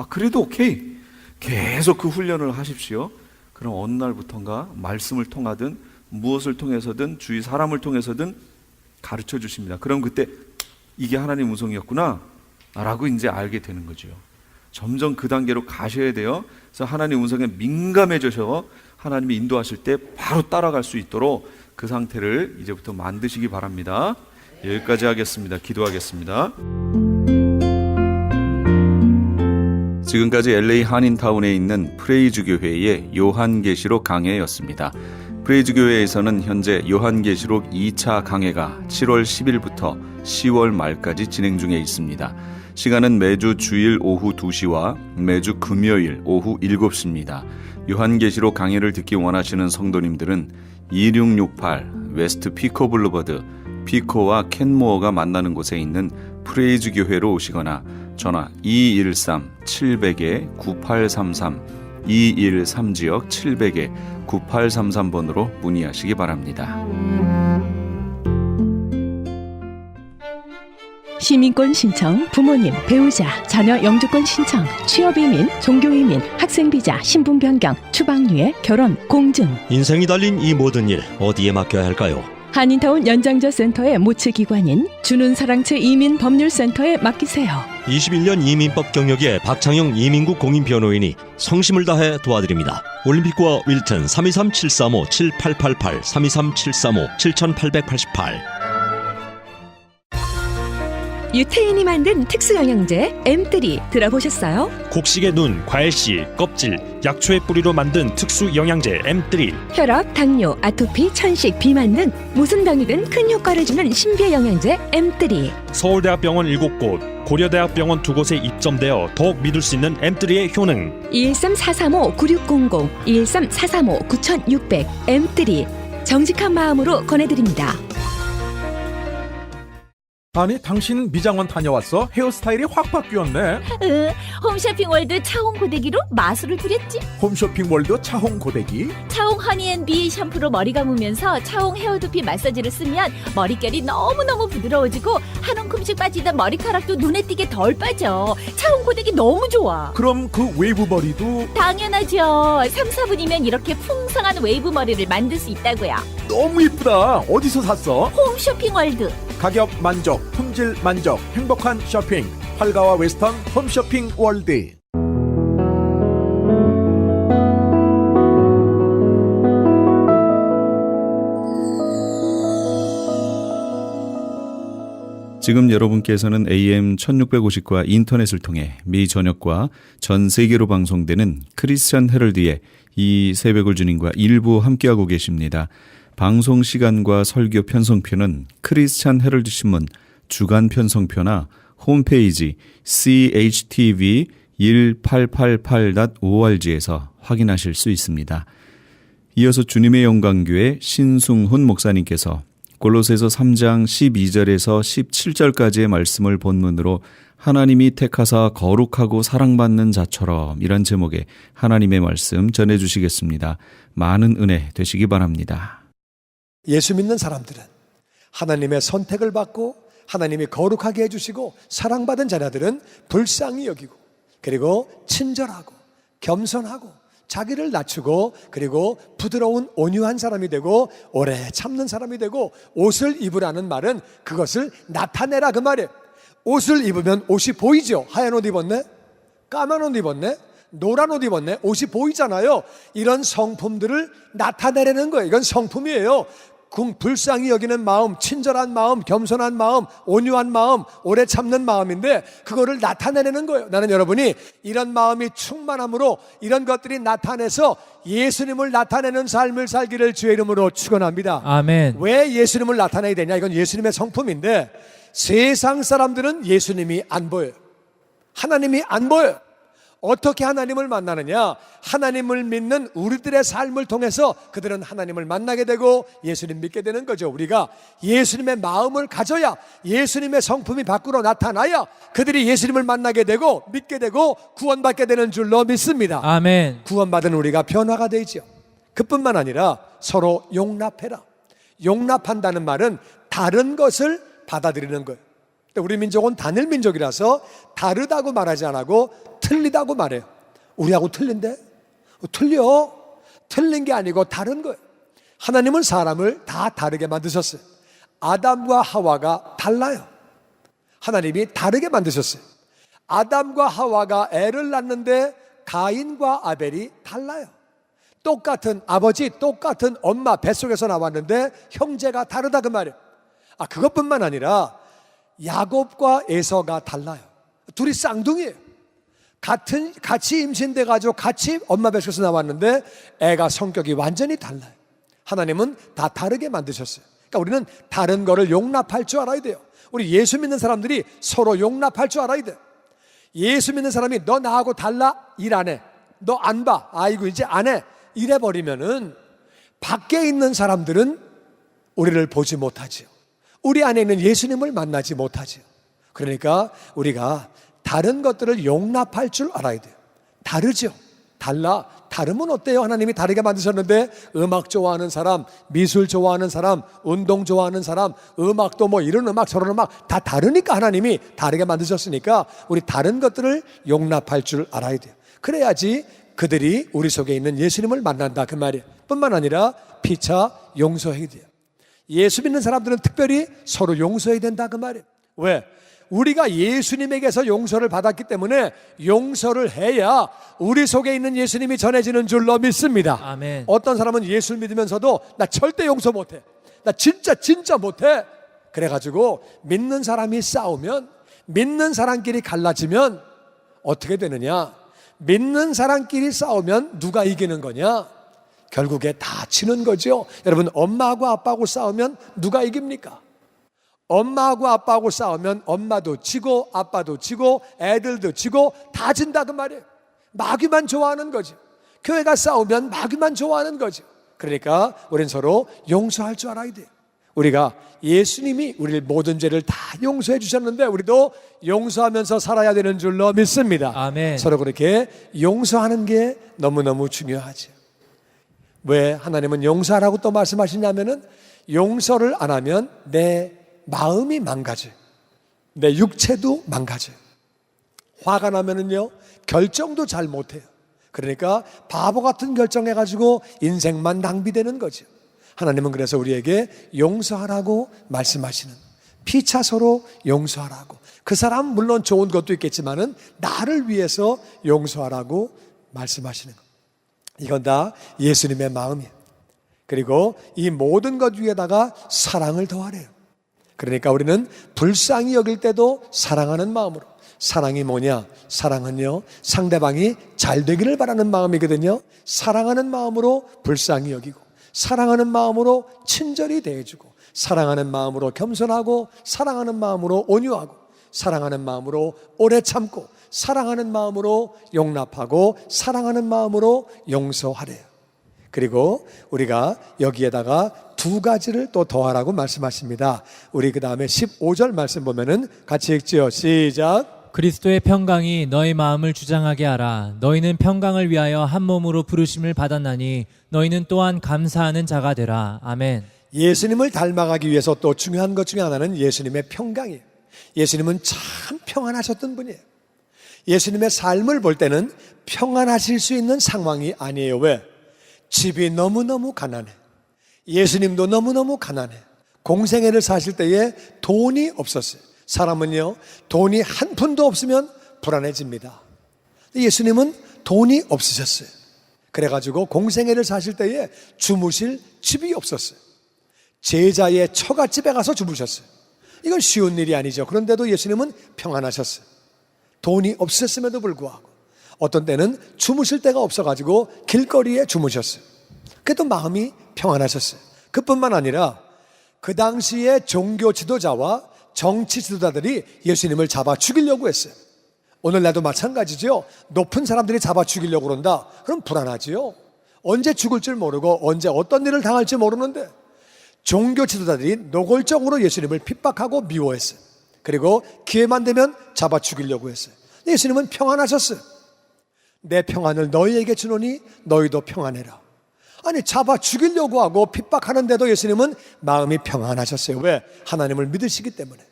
B: 그래도 오케이. 계속 그 훈련을 하십시오. 그럼 어느 날부턴가 말씀을 통하든 무엇을 통해서든 주위 사람을 통해서든 가르쳐 주십니다. 그럼 그때 이게 하나님 음성이었구나 라고 이제 알게 되는 거죠. 점점 그 단계로 가셔야 돼요. 그래서 하나님 음성에 민감해져서 하나님이 인도하실 때 바로 따라갈 수 있도록 그 상태를 이제부터 만드시기 바랍니다. 여기까지 하겠습니다. 기도하겠습니다.
A: 지금까지 LA 한인타운에 있는 프레이즈교회의 요한계시록 강해였습니다. 프레이즈교회에서는 현재 요한계시록 2차 강해가 7월 10일부터 10월 말까지 진행 중에 있습니다. 시간은 매주 주일 오후 2시와 매주 금요일 오후 7시입니다. 요한계시록 강해를 듣기 원하시는 성도님들은 2668 웨스트 피코 블루버드, 피코와 켄모어가 만나는 곳에 있는 프레이즈교회로 오시거나 전화 213-700-9833 213지역 700-9833번으로 문의하시기 바랍니다.
C: 시민권 신청, 부모님, 배우자, 자녀 영주권 신청, 취업이민, 종교이민, 학생비자, 신분 변경, 추방유예, 결혼, 공증.
D: 인생이 달린 이 모든 일 어디에 맡겨야 할까요?
C: 한인타운 연장자 센터의 모츠기관인 주눈사랑채 이민법률센터에 맡기세요.
D: 21년 이민법 경력의 박창영 이민국 공인변호인이 성심을 다해 도와드립니다. 올림픽과 윌튼 323-735-7888 323-735-7888.
C: 유태인이 만든 특수영양제 M3 들어보셨어요?
E: 곡식의 눈, 과일씨, 껍질, 약초의 뿌리로 만든 특수 영양제 M3.
C: 혈압, 당뇨, 아토피, 천식, 비만 등 무슨 병이든 큰 효과를 주는 신비의 영양제 M3.
E: 서울대학병원 7곳, 고려대학병원 2곳에 입점되어 더욱 믿을 수 있는 M3의 효능.
C: 213-435-9600, 213-435-9600 M3 정직한 마음으로 권해드립니다.
F: 아니 당신 미장원 다녀왔어? 헤어스타일이 확 바뀌었네.
G: 홈쇼핑 월드 차홍 고데기로 마술을 부렸지.
F: 홈쇼핑 월드 차홍 고데기.
G: 차홍 허니앤비 샴푸로 머리 감으면서 차홍 헤어 두피 마사지를 쓰면 머릿결이 너무너무 부드러워지고 한 움큼씩 빠지던 머리카락도 눈에 띄게 덜 빠져. 차홍 고데기 너무 좋아.
F: 그럼 그 웨이브 머리도
G: 당연하죠. 3, 4분이면 이렇게 풍성한 웨이브 머리를 만들 수 있다고요.
F: 너무 이쁘다. 어디서 샀어?
G: 홈쇼핑 월드.
F: 가격 만족, 품질 만족, 행복한 쇼핑. 활가와 웨스턴 홈쇼핑 월드.
A: 지금 여러분께서는 AM 1650과 인터넷을 통해 미 전역과 전 세계로 방송되는 크리스천 헤럴드의 이 새벽을 주님과 일부 함께하고 계십니다. 방송 시간과 설교 편성표는 크리스천 헤럴드 신문 주간 편성표나 홈페이지 CHTV1888.org에서 확인하실 수 있습니다. 이어서 주님의 영광교회 신승훈 목사님께서 골로새서 3장 12절에서 17절까지의 말씀을 본문으로 하나님이 택하사 거룩하고 사랑받는 자처럼 이란 제목의 하나님의 말씀 전해주시겠습니다. 많은 은혜 되시기 바랍니다.
H: 예수 믿는 사람들은 하나님의 선택을 받고 하나님이 거룩하게 해주시고 사랑받은 자녀들은 불쌍히 여기고 그리고 친절하고 겸손하고 자기를 낮추고 그리고 부드러운 온유한 사람이 되고 오래 참는 사람이 되고 옷을 입으라는 말은 그것을 나타내라 그 말이에요. 옷을 입으면 옷이 보이죠. 하얀 옷 입었네? 까만 옷 입었네? 노란 옷 입었네? 옷이 보이잖아요. 이런 성품들을 나타내려는 거예요. 이건 성품이에요. 불쌍히 여기는 마음, 친절한 마음, 겸손한 마음, 온유한 마음, 오래 참는 마음인데 그거를 나타내는 거예요. 나는 여러분이 이런 마음이 충만함으로 이런 것들이 나타내서 예수님을 나타내는 삶을 살기를 주의 이름으로 축원합니다.
I: 아멘.
H: 왜 예수님을 나타내야 되냐? 이건 예수님의 성품인데 세상 사람들은 예수님이 안 보여요. 하나님이 안 보여요. 어떻게 하나님을 만나느냐? 하나님을 믿는 우리들의 삶을 통해서 그들은 하나님을 만나게 되고 예수님 믿게 되는 거죠. 우리가 예수님의 마음을 가져야 예수님의 성품이 밖으로 나타나야 그들이 예수님을 만나게 되고 믿게 되고 구원받게 되는 줄로 믿습니다.
I: 아멘.
H: 구원받은 우리가 변화가 되죠. 그뿐만 아니라 서로 용납해라. 용납한다는 말은 다른 것을 받아들이는 거예요. 우리 민족은 단일 민족이라서 다르다고 말하지 않고 틀리다고 말해요. 우리하고 틀린데? 틀려. 틀린 게 아니고 다른 거예요. 하나님은 사람을 다 다르게 만드셨어요. 아담과 하와가 달라요. 하나님이 다르게 만드셨어요. 아담과 하와가 애를 낳는데 가인과 아벨이 달라요. 똑같은 아버지, 똑같은 엄마 뱃속에서 나왔는데 형제가 다르다 그 말이에요. 그것뿐만 아니라 야곱과 에서가 달라요. 둘이 쌍둥이에요. 같이 임신돼가지고 같이 엄마 뱃속에서 나왔는데 애가 성격이 완전히 달라요. 하나님은 다 다르게 만드셨어요. 그러니까 우리는 다른 거를 용납할 줄 알아야 돼요. 우리 예수 믿는 사람들이 서로 용납할 줄 알아야 돼요. 예수 믿는 사람이 너 나하고 달라? 일 안 해. 너 안 봐. 아이고 이제 안 해. 이래버리면은 밖에 있는 사람들은 우리를 보지 못하지요. 우리 안에 있는 예수님을 만나지 못하죠. 그러니까 우리가 다른 것들을 용납할 줄 알아야 돼요. 다르죠. 달라. 다르면 어때요? 하나님이 다르게 만드셨는데 음악 좋아하는 사람, 미술 좋아하는 사람, 운동 좋아하는 사람, 음악도 뭐 이런 음악 저런 음악 다 다르니까 하나님이 다르게 만드셨으니까 우리 다른 것들을 용납할 줄 알아야 돼요. 그래야지 그들이 우리 속에 있는 예수님을 만난다 그 말이에요. 뿐만 아니라 피차 용서해야 돼요. 예수 믿는 사람들은 특별히 서로 용서해야 된다 그 말이에요. 왜? 우리가 예수님에게서 용서를 받았기 때문에 용서를 해야 우리 속에 있는 예수님이 전해지는 줄로 믿습니다.
I: 아멘.
H: 어떤 사람은 예수를 믿으면서도 나 절대 용서 못해. 나 진짜 못해. 그래가지고 믿는 사람이 싸우면, 믿는 사람끼리 갈라지면 어떻게 되느냐? 믿는 사람끼리 싸우면 누가 이기는 거냐? 결국에 다 지는 거죠. 여러분, 엄마하고 아빠하고 싸우면 누가 이깁니까? 엄마하고 아빠하고 싸우면 엄마도 지고 아빠도 지고 애들도 지고 다 진다 그 말이에요. 마귀만 좋아하는 거죠. 교회가 싸우면 마귀만 좋아하는 거죠. 그러니까 우린 서로 용서할 줄 알아야 돼요. 우리가 예수님이 우리를 모든 죄를 다 용서해 주셨는데 우리도 용서하면서 살아야 되는 줄로 믿습니다.
I: 아멘.
H: 서로 그렇게 용서하는 게 너무너무 중요하죠. 왜 하나님은 용서하라고 또 말씀하시냐면은 용서를 안 하면 내 마음이 망가져요. 내 육체도 망가져요. 화가 나면은요 결정도 잘 못해요. 그러니까 바보 같은 결정해가지고 인생만 낭비되는 거죠. 하나님은 그래서 우리에게 용서하라고 말씀하시는, 피차 서로 용서하라고. 그 사람 물론 좋은 것도 있겠지만은 나를 위해서 용서하라고 말씀하시는 것. 이건 다 예수님의 마음이에요. 그리고 이 모든 것 위에다가 사랑을 더하래요. 그러니까 우리는 불쌍히 여길 때도 사랑하는 마음으로. 사랑이 뭐냐? 사랑은요 상대방이 잘 되기를 바라는 마음이거든요. 사랑하는 마음으로 불쌍히 여기고, 사랑하는 마음으로 친절히 대해주고, 사랑하는 마음으로 겸손하고, 사랑하는 마음으로 온유하고, 사랑하는 마음으로 오래 참고, 사랑하는 마음으로 용납하고, 사랑하는 마음으로 용서하래요. 그리고 우리가 여기에다가 두 가지를 또 더하라고 말씀하십니다. 우리 그 다음에 15절 말씀 보면은 같이 읽지요. 시작.
I: 그리스도의 평강이 너희 마음을 주장하게 하라. 너희는 평강을 위하여 한 몸으로 부르심을 받았나니 너희는 또한 감사하는 자가 되라. 아멘.
H: 예수님을 닮아가기 위해서 또 중요한 것 중에 하나는 예수님의 평강이에요. 예수님은 참 평안하셨던 분이에요. 예수님의 삶을 볼 때는 평안하실 수 있는 상황이 아니에요. 왜? 집이 너무너무 가난해. 예수님도 너무너무 가난해. 공생애를 사실 때에 돈이 없었어요. 사람은요 돈이 한 푼도 없으면 불안해집니다. 예수님은 돈이 없으셨어요. 그래가지고 공생애를 사실 때에 주무실 집이 없었어요. 제자의 처갓집에 가서 주무셨어요. 이건 쉬운 일이 아니죠. 그런데도 예수님은 평안하셨어요. 돈이 없었음에도 불구하고 어떤 때는 주무실 데가 없어가지고 길거리에 주무셨어요. 그래도 마음이 평안하셨어요. 그뿐만 아니라 그 당시에 종교 지도자와 정치 지도자들이 예수님을 잡아 죽이려고 했어요. 오늘날도 마찬가지죠. 높은 사람들이 잡아 죽이려고 그런다. 그럼 불안하지요. 언제 죽을 줄 모르고 언제 어떤 일을 당할지 모르는데 종교 지도자들이 노골적으로 예수님을 핍박하고 미워했어요. 그리고 기회만 되면 잡아 죽이려고 했어요. 예수님은 평안하셨어요. 내 평안을 너희에게 주노니 너희도 평안해라. 아니 잡아 죽이려고 하고 핍박하는데도 예수님은 마음이 평안하셨어요. 왜? 하나님을 믿으시기 때문에.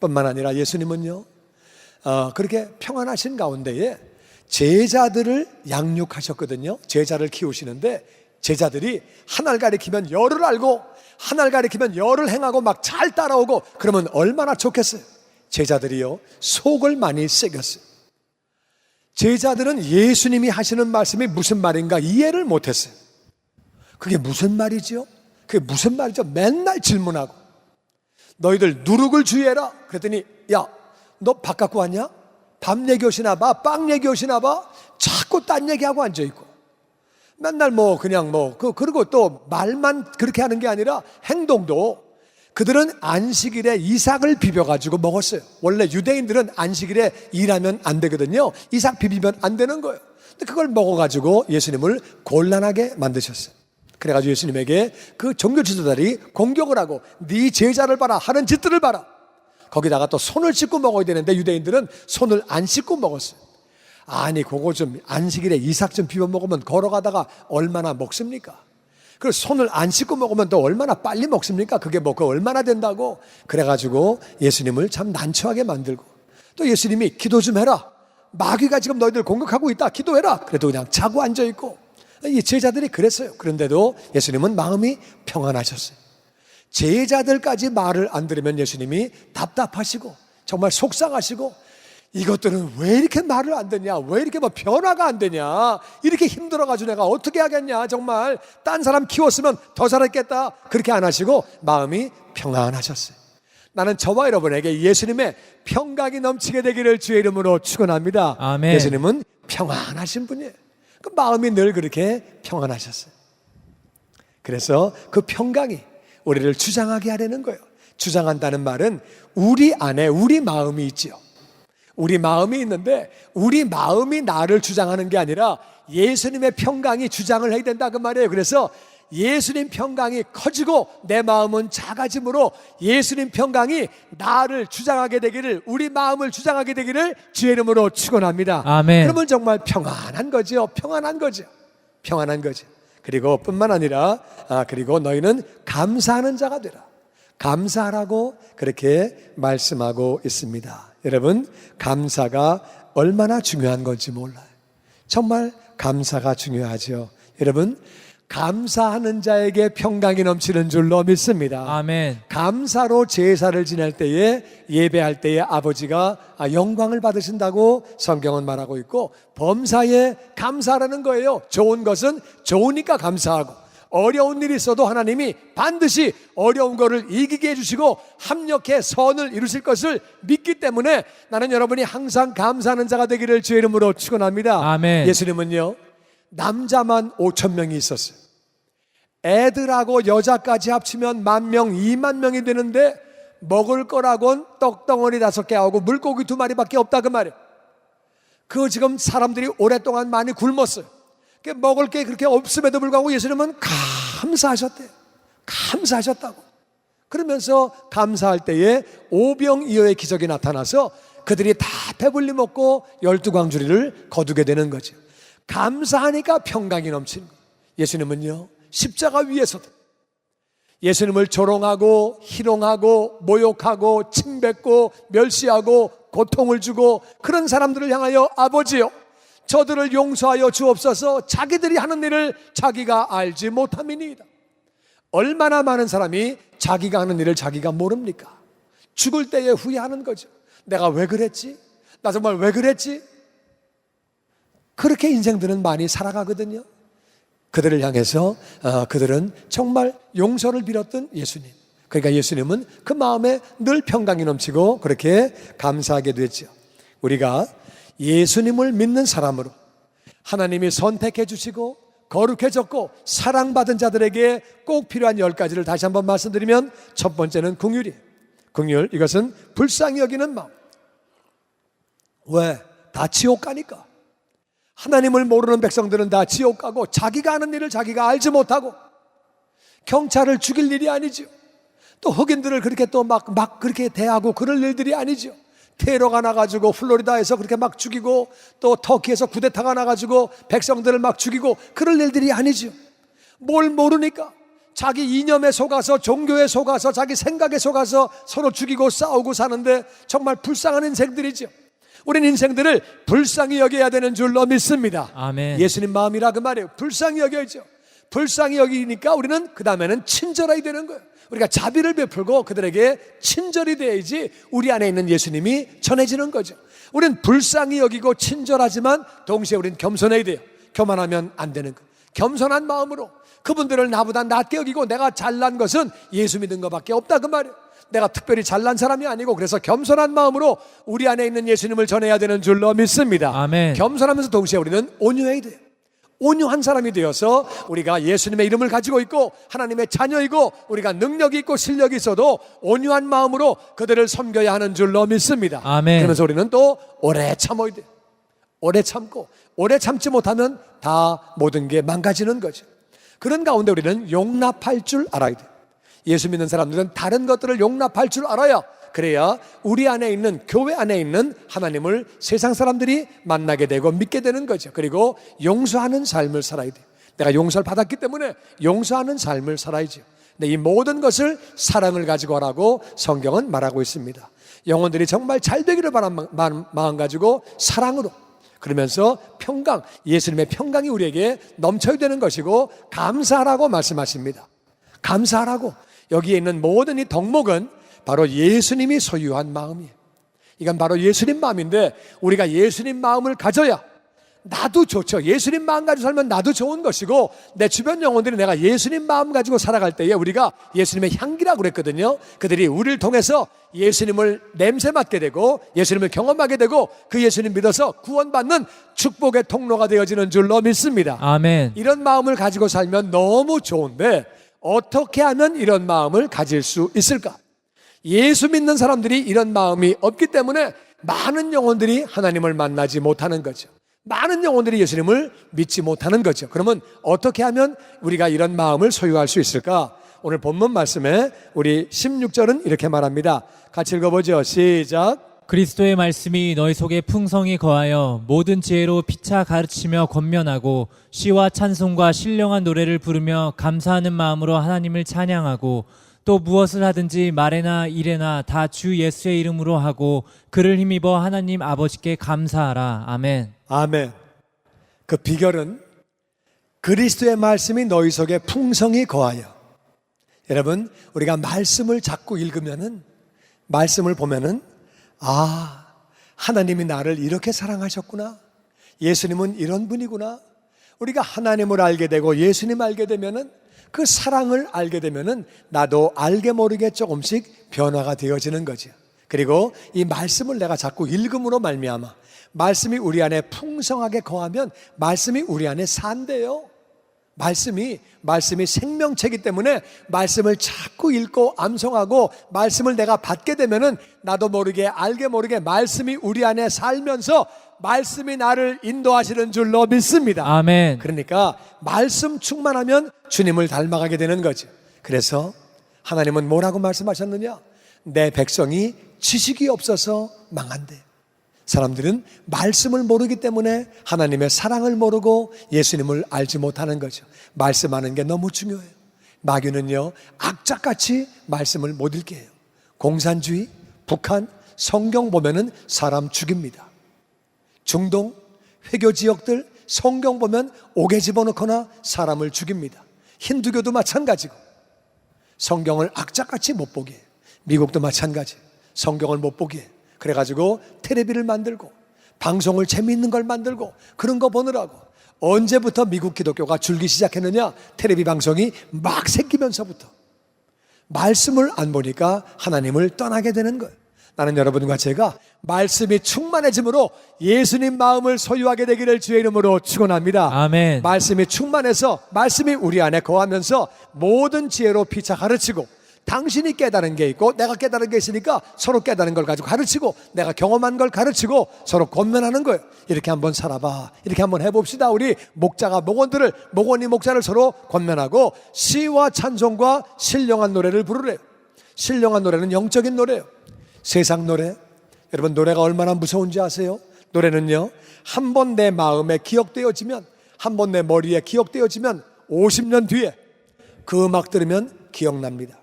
H: 뿐만 아니라 예수님은요 그렇게 평안하신 가운데에 제자들을 양육하셨거든요. 제자를 키우시는데 제자들이 하나를 가리키면 열을 알고 하나를 가리키면 열을 행하고 막 잘 따라오고 그러면 얼마나 좋겠어요. 제자들이요 속을 많이 새겼어요. 제자들은 예수님이 하시는 말씀이 무슨 말인가 이해를 못했어요. 그게 무슨 말이죠? 그게 무슨 말이죠? 맨날 질문하고 너희들 누룩을 주의해라. 그랬더니 야, 너 밥 갖고 왔냐? 밥 얘기 오시나 봐? 빵 얘기 오시나 봐? 자꾸 딴 얘기하고 앉아있고 맨날 그리고 또 말만 그렇게 하는 게 아니라 행동도 그들은 안식일에 이삭을 비벼가지고 먹었어요. 원래 유대인들은 안식일에 일하면 안 되거든요. 이삭 비비면 안 되는 거예요. 근데 그걸 먹어가지고 예수님을 곤란하게 만드셨어요. 그래가지고 예수님에게 그 종교 지도자들이 공격을 하고 네 제자를 봐라 하는 짓들을 봐라. 거기다가 또 손을 씻고 먹어야 되는데 유대인들은 손을 안 씻고 먹었어요. 아니 그거 좀 안식일에 이삭 좀 비벼 먹으면 걸어가다가 얼마나 먹습니까? 그리고 손을 안 씻고 먹으면 또 얼마나 빨리 먹습니까? 그게 그 얼마나 된다고. 그래가지고 예수님을 참 난처하게 만들고 또 예수님이 기도 좀 해라. 마귀가 지금 너희들 공격하고 있다. 기도해라. 그래도 그냥 자고 앉아있고 이 제자들이 그랬어요. 그런데도 예수님은 마음이 평안하셨어요. 제자들까지 말을 안 들으면 예수님이 답답하시고 정말 속상하시고 이것들은 왜 이렇게 말을 안 듣냐? 왜 이렇게 변화가 안 되냐? 이렇게 힘들어가지고 내가 어떻게 하겠냐? 정말 딴 사람 키웠으면 더 잘했겠다. 그렇게 안 하시고 마음이 평안하셨어요. 나는 저와 여러분에게 예수님의 평강이 넘치게 되기를 주의 이름으로 축원합니다.
I: 아멘.
H: 예수님은 평안하신 분이에요. 그 마음이 늘 그렇게 평안하셨어요. 그래서 그 평강이 우리를 주장하게 하려는 거예요. 주장한다는 말은 우리 안에 우리 마음이 있지요. 우리 마음이 있는데 우리 마음이 나를 주장하는 게 아니라 예수님의 평강이 주장을 해야 된다 그 말이에요. 그래서 예수님 평강이 커지고 내 마음은 작아짐으로 예수님 평강이 나를 주장하게 되기를, 우리 마음을 주장하게 되기를 주의 이름으로 축원합니다.
I: 아멘.
H: 그러면 정말 평안한 거죠. 평안한 거죠. 평안한 거죠. 그리고 뿐만 아니라 그리고 너희는 감사하는 자가 되라. 감사하라고 그렇게 말씀하고 있습니다. 여러분, 감사가 얼마나 중요한 건지 몰라요. 정말 감사가 중요하죠. 여러분, 감사하는 자에게 평강이 넘치는 줄로 믿습니다.
I: 아멘.
H: 감사로 제사를 지낼 때에, 예배할 때에 아버지가 영광을 받으신다고 성경은 말하고 있고, 범사에 감사하라는 거예요. 좋은 것은 좋으니까 감사하고, 어려운 일이 있어도 하나님이 반드시 어려운 거를 이기게 해주시고 합력해 선을 이루실 것을 믿기 때문에 나는 여러분이 항상 감사하는 자가 되기를 주의 이름으로 축원합니다.
I: 아멘.
H: 예수님은요, 남자만 5,000명이 있었어요. 애들하고 여자까지 합치면 10,000명, 20,000명이 되는데 먹을 거라곤 떡덩어리 5개하고 물고기 2마리밖에 없다 그 말이에요. 그거 지금 사람들이 오랫동안 많이 굶었어요. 먹을 게 그렇게 없음에도 불구하고 예수님은 감사하셨대요. 감사하셨다고. 그러면서 감사할 때에 오병이어의 기적이 나타나서 그들이 다 배불리 먹고 12광주리를 거두게 되는 거죠. 감사하니까 평강이 넘치는 거예요. 예수님은요, 십자가 위에서도 예수님을 조롱하고 희롱하고 모욕하고 침뱉고 멸시하고 고통을 주고 그런 사람들을 향하여 아버지요, 저들을 용서하여 주옵소서, 자기들이 하는 일을 자기가 알지 못함이니이다. 얼마나 많은 사람이 자기가 하는 일을 자기가 모릅니까? 죽을 때에 후회하는 거죠. 내가 왜 그랬지? 나 정말 왜 그랬지? 그렇게 인생들은 많이 살아가거든요. 그들을 향해서 그들은 정말 용서를 빌었던 예수님. 그러니까 예수님은 그 마음에 늘 평강이 넘치고 그렇게 감사하게 됐죠. 우리가 예수님을 믿는 사람으로 하나님이 선택해 주시고 거룩해졌고 사랑받은 자들에게 꼭 필요한 10가지를 다시 한번 말씀드리면, 첫 번째는 긍휼이에요. 긍휼, 이것은 불쌍히 여기는 마음. 왜? 다 지옥 가니까. 하나님을 모르는 백성들은 다 지옥 가고 자기가 하는 일을 자기가 알지 못하고, 경찰을 죽일 일이 아니죠. 또 흑인들을 그렇게 또 막 그렇게 대하고 그럴 일들이 아니죠. 테러가 나가지고 플로리다에서 그렇게 막 죽이고 또 터키에서 쿠데타가 나가지고 백성들을 막 죽이고 그럴 일들이 아니죠. 뭘 모르니까 자기 이념에 속아서, 종교에 속아서, 자기 생각에 속아서 서로 죽이고 싸우고 사는데 정말 불쌍한 인생들이죠. 우린 인생들을 불쌍히 여겨야 되는 줄로 믿습니다.
I: 아멘.
H: 예수님 마음이라 그 말이에요. 불쌍히 여겨야죠. 불쌍히 여기니까 우리는 그 다음에는 친절해야 되는 거예요. 우리가 자비를 베풀고 그들에게 친절이 돼야지 우리 안에 있는 예수님이 전해지는 거죠. 우리는 불쌍히 여기고 친절하지만 동시에 우리는 겸손해야 돼요. 교만하면 안 되는 거예요. 겸손한 마음으로 그분들을 나보다 낮게 여기고, 내가 잘난 것은 예수 믿은 것밖에 없다 그 말이에요. 내가 특별히 잘난 사람이 아니고, 그래서 겸손한 마음으로 우리 안에 있는 예수님을 전해야 되는 줄로 믿습니다.
I: 아멘.
H: 겸손하면서 동시에 우리는 온유해야 돼요. 온유한 사람이 되어서 우리가 예수님의 이름을 가지고 있고 하나님의 자녀이고 우리가 능력이 있고 실력이 있어도 온유한 마음으로 그들을 섬겨야 하는 줄로 믿습니다.
I: 아멘.
H: 그러면서 우리는 또 오래 참아야 돼요. 오래 참고, 오래 참지 못하면 다 모든 게 망가지는 거죠. 그런 가운데 우리는 용납할 줄 알아야 돼요. 예수 믿는 사람들은 다른 것들을 용납할 줄 알아야, 그래야 우리 안에 있는, 교회 안에 있는 하나님을 세상 사람들이 만나게 되고 믿게 되는 거죠. 그리고 용서하는 삶을 살아야 돼요. 내가 용서를 받았기 때문에 용서하는 삶을 살아야죠. 근데 이 모든 것을 사랑을 가지고 하라고 성경은 말하고 있습니다. 영혼들이 정말 잘 되기를 바라는 마음 가지고 사랑으로, 그러면서 평강, 예수님의 평강이 우리에게 넘쳐야 되는 것이고, 감사하라고 말씀하십니다. 감사하라고. 여기에 있는 모든 이 덕목은 바로 예수님이 소유한 마음이에요. 이건 바로 예수님 마음인데, 우리가 예수님 마음을 가져야 나도 좋죠. 예수님 마음 가지고 살면 나도 좋은 것이고, 내 주변 영혼들이 내가 예수님 마음 가지고 살아갈 때에 우리가 예수님의 향기라고 그랬거든요. 그들이 우리를 통해서 예수님을 냄새 맡게 되고 예수님을 경험하게 되고 그 예수님 믿어서 구원받는 축복의 통로가 되어지는 줄로 믿습니다.
I: 아멘.
H: 이런 마음을 가지고 살면 너무 좋은데, 어떻게 하면 이런 마음을 가질 수 있을까? 예수 믿는 사람들이 이런 마음이 없기 때문에 많은 영혼들이 하나님을 만나지 못하는 거죠. 많은 영혼들이 예수님을 믿지 못하는 거죠. 그러면 어떻게 하면 우리가 이런 마음을 소유할 수 있을까? 오늘 본문 말씀에 우리 16절은 이렇게 말합니다. 같이 읽어보죠. 시작.
I: 그리스도의 말씀이 너희 속에 풍성히 거하여 모든 지혜로 피차 가르치며 권면하고 시와 찬송과 신령한 노래를 부르며 감사하는 마음으로 하나님을 찬양하고 또 무엇을 하든지 말에나 일에나 다 주 예수의 이름으로 하고 그를 힘입어 하나님 아버지께 감사하라. 아멘.
H: 아멘. 그 비결은 그리스도의 말씀이 너희 속에 풍성히 거하여. 여러분, 우리가 말씀을 자꾸 읽으면은, 말씀을 보면은, 아, 하나님이 나를 이렇게 사랑하셨구나. 예수님은 이런 분이구나. 우리가 하나님을 알게 되고 예수님 알게 되면은, 그 사랑을 알게 되면은 나도 알게 모르게 조금씩 변화가 되어지는 거죠. 그리고 이 말씀을 내가 자꾸 읽음으로 말미암아 말씀이 우리 안에 풍성하게 거하면 말씀이 우리 안에 산대요. 말씀이 생명체이기 때문에 말씀을 자꾸 읽고 암송하고 말씀을 내가 받게 되면은 나도 모르게 알게 모르게 말씀이 우리 안에 살면서 말씀이 나를 인도하시는 줄로 믿습니다.
I: 아멘.
H: 그러니까 말씀 충만하면 주님을 닮아가게 되는 거죠. 그래서 하나님은 뭐라고 말씀하셨느냐? 내 백성이 지식이 없어서 망한대. 사람들은 말씀을 모르기 때문에 하나님의 사랑을 모르고 예수님을 알지 못하는 거죠. 말씀하는 게 너무 중요해요. 마귀는요, 악착같이 말씀을 못 읽게 해요. 공산주의, 북한, 성경 보면은 사람 죽입니다. 중동, 회교 지역들 성경 보면 옥에 집어넣거나 사람을 죽입니다. 힌두교도 마찬가지고 성경을 악착같이 못 보게 해요. 미국도 마찬가지. 성경을 못 보게 해요. 그래가지고 텔레비를 만들고 방송을 재미있는 걸 만들고 그런 거 보느라고. 언제부터 미국 기독교가 줄기 시작했느냐? 텔레비 방송이 막 생기면서부터. 말씀을 안 보니까 하나님을 떠나게 되는 거예요. 나는 여러분과 제가 말씀이 충만해짐으로 예수님 마음을 소유하게 되기를 주의 이름으로 축원합니다.
I: 아멘.
H: 말씀이 충만해서 말씀이 우리 안에 거하면서 모든 지혜로 피차 가르치고, 당신이 깨달은 게 있고 내가 깨달은 게 있으니까 서로 깨달은 걸 가지고 가르치고, 내가 경험한 걸 가르치고 서로 권면하는 거예요. 이렇게 한번 살아봐, 이렇게 한번 해봅시다. 우리 목자가 목원들을, 목원이 목자를 서로 권면하고 시와 찬송과 신령한 노래를 부르래요. 신령한 노래는 영적인 노래예요. 세상 노래, 여러분 노래가 얼마나 무서운지 아세요? 노래는요, 한 번 내 마음에 기억되어지면, 한 번 내 머리에 기억되어지면 50년 뒤에 그 음악 들으면 기억납니다.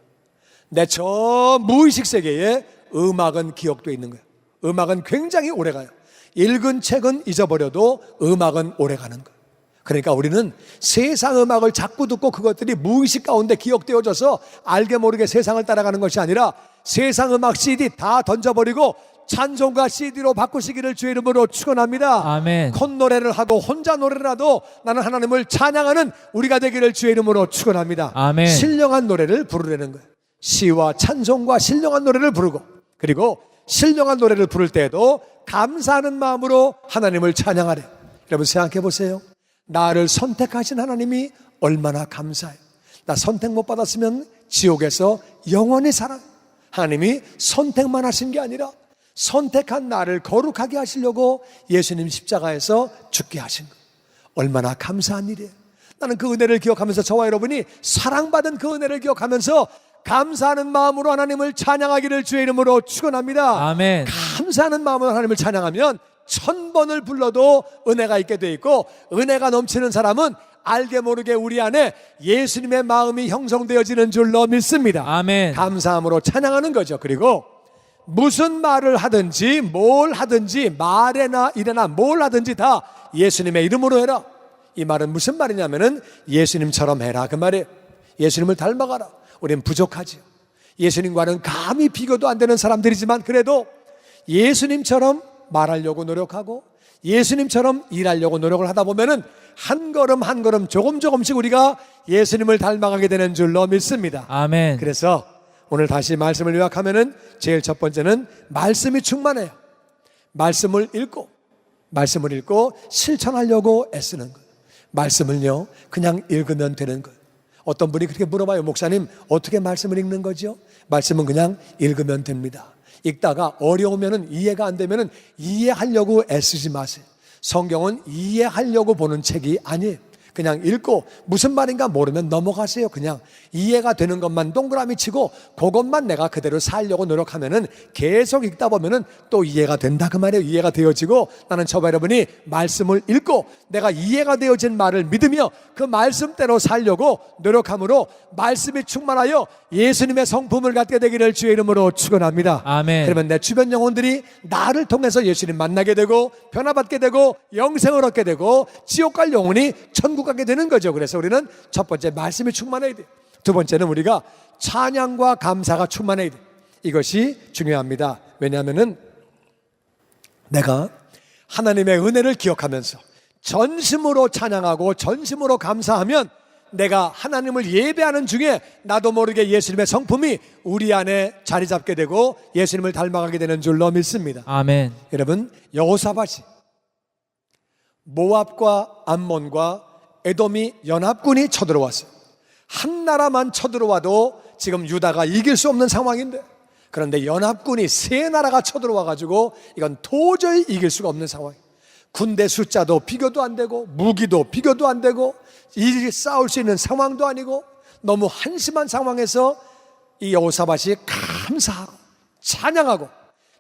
H: 내 저 무의식 세계에 음악은 기억되어 있는 거예요. 음악은 굉장히 오래가요. 읽은 책은 잊어버려도 음악은 오래가는 거예요. 그러니까 우리는 세상 음악을 자꾸 듣고 그것들이 무의식 가운데 기억되어져서 알게 모르게 세상을 따라가는 것이 아니라 세상 음악 CD 다 던져버리고 찬송가 CD로 바꾸시기를 주의 이름으로 축원합니다.
I: 아멘.
H: 콧노래를 하고 혼자 노래를 하도 나는 하나님을 찬양하는 우리가 되기를 주의 이름으로 축원합니다.
I: 아멘.
H: 신령한 노래를 부르려는 거예요. 시와 찬송과 신령한 노래를 부르고, 그리고 신령한 노래를 부를 때에도 감사하는 마음으로 하나님을 찬양하래. 여러분 생각해 보세요. 나를 선택하신 하나님이 얼마나 감사해요. 나 선택 못 받았으면 지옥에서 영원히 살아요. 하나님이 선택만 하신 게 아니라 선택한 나를 거룩하게 하시려고 예수님 십자가에서 죽게 하신 거. 얼마나 감사한 일이에요. 나는 그 은혜를 기억하면서, 저와 여러분이 사랑받은 그 은혜를 기억하면서 감사하는 마음으로 하나님을 찬양하기를 주의 이름으로 축원합니다.
I: 아멘.
H: 감사하는 마음으로 하나님을 찬양하면 1000번을 불러도 은혜가 있게 돼 있고, 은혜가 넘치는 사람은 알게 모르게 우리 안에 예수님의 마음이 형성되어지는 줄로 믿습니다.
I: 아멘.
H: 감사함으로 찬양하는 거죠. 그리고 무슨 말을 하든지 뭘 하든지, 말에나 일에나 뭘 하든지 다 예수님의 이름으로 해라. 이 말은 무슨 말이냐면은 예수님처럼 해라 그 말이에요. 예수님을 닮아가라. 우리는 부족하지요. 예수님과는 감히 비교도 안 되는 사람들이지만 그래도 예수님처럼 말하려고 노력하고 예수님처럼 일하려고 노력을 하다 보면은 한 걸음 한 걸음 조금씩 우리가 예수님을 닮아가게 되는 줄로 믿습니다.
I: 아멘.
H: 그래서 오늘 다시 말씀을 요약하면은 제일 첫 번째는 말씀이 충만해요. 말씀을 읽고 실천하려고 애쓰는 거예요. 말씀을요, 그냥 읽으면 되는 거예요. 어떤 분이 그렇게 물어봐요. 목사님, 어떻게 말씀을 읽는 거죠? 말씀은 그냥 읽으면 됩니다. 읽다가 어려우면은, 이해가 안 되면은 이해하려고 애쓰지 마세요. 성경은 이해하려고 보는 책이 아니에요. 그냥 읽고 무슨 말인가 모르면 넘어가세요. 그냥 이해가 되는 것만 동그라미 치고 그것만 내가 그대로 살려고 노력하면은 계속 읽다 보면은 또 이해가 된다 그 말이에요. 이해가 되어지고 나는 저와 여러분이 말씀을 읽고 내가 이해가 되어진 말을 믿으며 그 말씀대로 살려고 노력함으로 말씀이 충만하여 예수님의 성품을 갖게 되기를 주의 이름으로 축원합니다.
I: 아멘.
H: 그러면 내 주변 영혼들이 나를 통해서 예수님 만나게 되고 변화받게 되고 영생을 얻게 되고 지옥 갈 영혼이 천국 가게 되는 거죠. 그래서 우리는 첫 번째 말씀이 충만해야 돼요. 두 번째는 우리가 찬양과 감사가 충만해야 돼요. 이것이 중요합니다. 왜냐하면은 내가 하나님의 은혜를 기억하면서 전심으로 찬양하고 전심으로 감사하면 내가 하나님을 예배하는 중에 나도 모르게 예수님의 성품이 우리 안에 자리 잡게 되고 예수님을 닮아가게 되는 줄로 믿습니다.
I: 아멘.
H: 여러분, 여호사밧이 모압과 암몬과 에돔이 연합군이 쳐들어왔어요. 한 나라만 쳐들어와도 지금 유다가 이길 수 없는 상황인데, 그런데 연합군이 세 나라가 쳐들어와가지고 이건 도저히 이길 수가 없는 상황이에요. 군대 숫자도 비교도 안 되고 무기도 비교도 안 되고 이 싸울 수 있는 상황도 아니고 너무 한심한 상황에서 이 여호사밧이 감사하고 찬양하고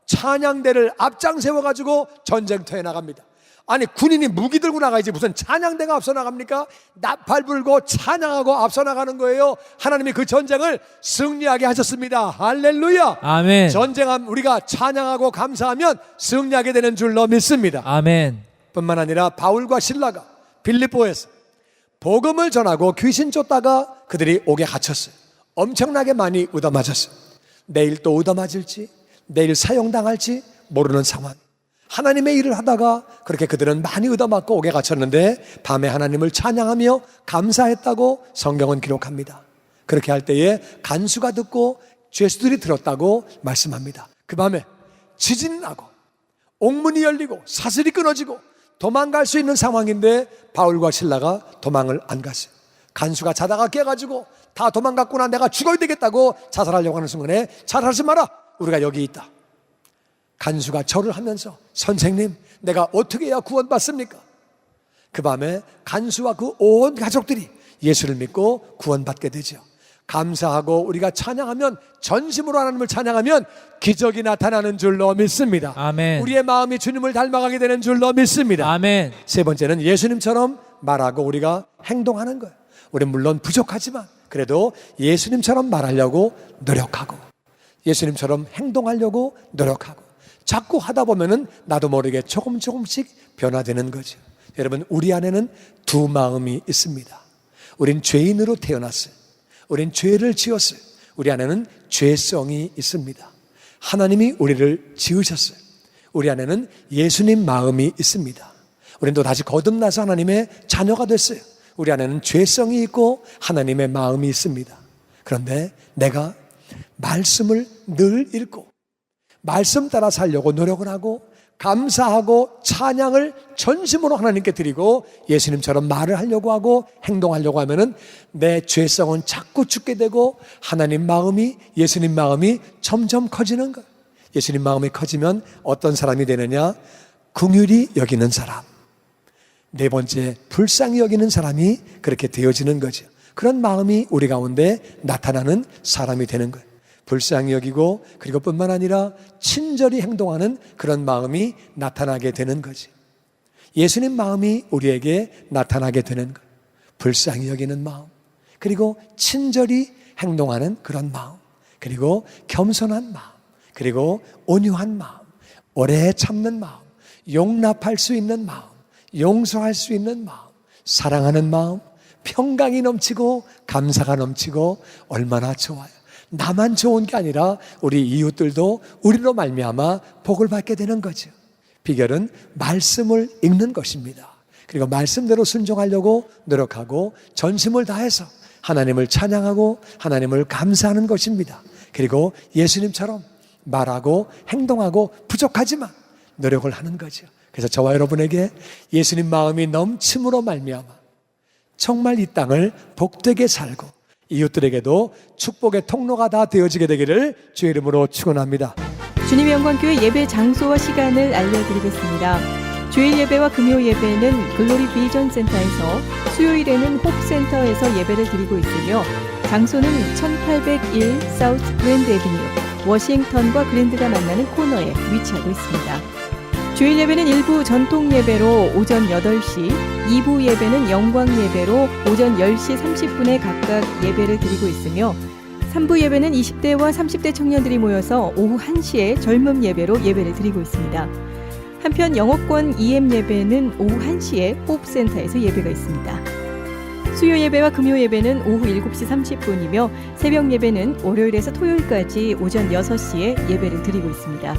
H: 찬양대를 앞장 세워가지고 전쟁터에 나갑니다. 아니, 군인이 무기 들고 나가야지 무슨 찬양대가 앞서 나갑니까? 나팔 불고 찬양하고 앞서 나가는 거예요. 하나님이 그 전쟁을 승리하게 하셨습니다. 할렐루야.
I: 아멘.
H: 전쟁함 우리가 찬양하고 감사하면 승리하게 되는 줄로 믿습니다.
I: 아멘.
H: 뿐만 아니라 바울과 실라가 빌립보에서 복음을 전하고 귀신 쫓다가 그들이 옥에 갇혔어요. 엄청나게 많이 얻어맞았어요. 내일 또 얻어맞을지 내일 사형당할지 모르는 상황. 하나님의 일을 하다가 그렇게 그들은 많이 얻어맞고 옥에 갇혔는데 밤에 하나님을 찬양하며 감사했다고 성경은 기록합니다. 그렇게 할 때에 간수가 듣고 죄수들이 들었다고 말씀합니다. 그 밤에 지진이 나고 옥문이 열리고 사슬이 끊어지고 도망갈 수 있는 상황인데 바울과 실라가 도망을 안 갔어요. 간수가 자다가 깨가지고 다 도망갔구나, 내가 죽어야 되겠다고 자살하려고 하는 순간에 자살하지 마라, 우리가 여기 있다. 간수가 절을 하면서 선생님, 내가 어떻게 해야 구원받습니까? 그 밤에 간수와 그 온 가족들이 예수를 믿고 구원받게 되죠. 감사하고 우리가 찬양하면, 전심으로 하나님을 찬양하면 기적이 나타나는 줄로 믿습니다.
I: 아멘.
H: 우리의 마음이 주님을 닮아가게 되는 줄로 믿습니다.
I: 아멘.
H: 세 번째는 예수님처럼 말하고 우리가 행동하는 거예요. 우리는 물론 부족하지만 그래도 예수님처럼 말하려고 노력하고 예수님처럼 행동하려고 노력하고 자꾸 하다 보면은 나도 모르게 조금씩 변화되는 거죠. 여러분, 우리 안에는 두 마음이 있습니다. 우린 죄인으로 태어났어요. 우린 죄를 지었어요. 우리 안에는 죄성이 있습니다. 하나님이 우리를 지으셨어요. 우리 안에는 예수님 마음이 있습니다. 우린 또 다시 거듭나서 하나님의 자녀가 됐어요. 우리 안에는 죄성이 있고 하나님의 마음이 있습니다. 그런데 내가 말씀을 늘 읽고 말씀 따라 살려고 노력을 하고 감사하고 찬양을 전심으로 하나님께 드리고 예수님처럼 말을 하려고 하고 행동하려고 하면은 내 죄성은 자꾸 죽게 되고 하나님 마음이, 예수님 마음이 점점 커지는 거예요. 예수님 마음이 커지면 어떤 사람이 되느냐? 긍휼히 여기는 사람. 네 번째, 불쌍히 여기는 사람이 그렇게 되어지는 거죠. 그런 마음이 우리 가운데 나타나는 사람이 되는 거예요. 불쌍히 여기고, 그리고 뿐만 아니라 친절히 행동하는 그런 마음이 나타나게 되는 거지. 예수님 마음이 우리에게 나타나게 되는 거예요. 불쌍히 여기는 마음, 그리고 친절히 행동하는 그런 마음, 그리고 겸손한 마음, 그리고 온유한 마음, 오래 참는 마음, 용납할 수 있는 마음, 용서할 수 있는 마음, 사랑하는 마음, 평강이 넘치고 감사가 넘치고 얼마나 좋아요. 나만 좋은 게 아니라 우리 이웃들도 우리로 말미암아 복을 받게 되는 거죠. 비결은 말씀을 읽는 것입니다. 그리고 말씀대로 순종하려고 노력하고 전심을 다해서 하나님을 찬양하고 하나님을 감사하는 것입니다. 그리고 예수님처럼 말하고 행동하고 부족하지만 노력을 하는 거죠. 그래서 저와 여러분에게 예수님 마음이 넘침으로 말미암아 정말 이 땅을 복되게 살고 이웃들에게도 축복의 통로가 다 되어지게 되기를 주의 이름으로 축원합니다.
J: 주님의 영광교회 예배 장소와 시간을 알려드리겠습니다. 주일 예배와 금요 예배는 글로리 비전 센터에서, 수요일에는 홉센터에서 예배를 드리고 있으며 장소는 1801 사우스 그랜드 애비뉴, 워싱턴과 그랜드가 만나는 코너에 위치하고 있습니다. 주일 예배는 일부 전통 예배로 오전 8시, 2부 예배는 영광 예배로 오전 10시 30분에 각각 예배를 드리고 있으며 3부 예배는 20대와 30대 청년들이 모여서 오후 1시에 젊음 예배로 예배를 드리고 있습니다. 한편 영어권 EM 예배는 오후 1시에 호흡센터에서 예배가 있습니다. 수요 예배와 금요 예배는 오후 7시 30분이며 새벽 예배는 월요일에서 토요일까지 오전 6시에 예배를 드리고 있습니다.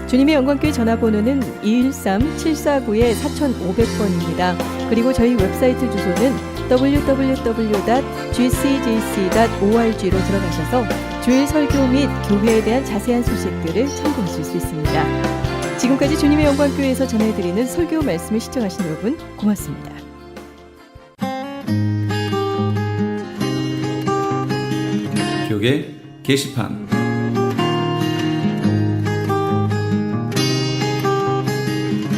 J: 주님의 영광교회 전화번호는 213-749-4500번입니다. 그리고 저희 웨브사이트 주소는 www.gcjc.org로 들어가셔서 주일 설교 및 교회에 대한 자세한 소식들을 참고하실 수 있습니다. 지금까지 주님의 영광교회에서 전해드리는 설교 말씀을 시청하신 여러분 고맙습니다.
A: 벽에 게시판.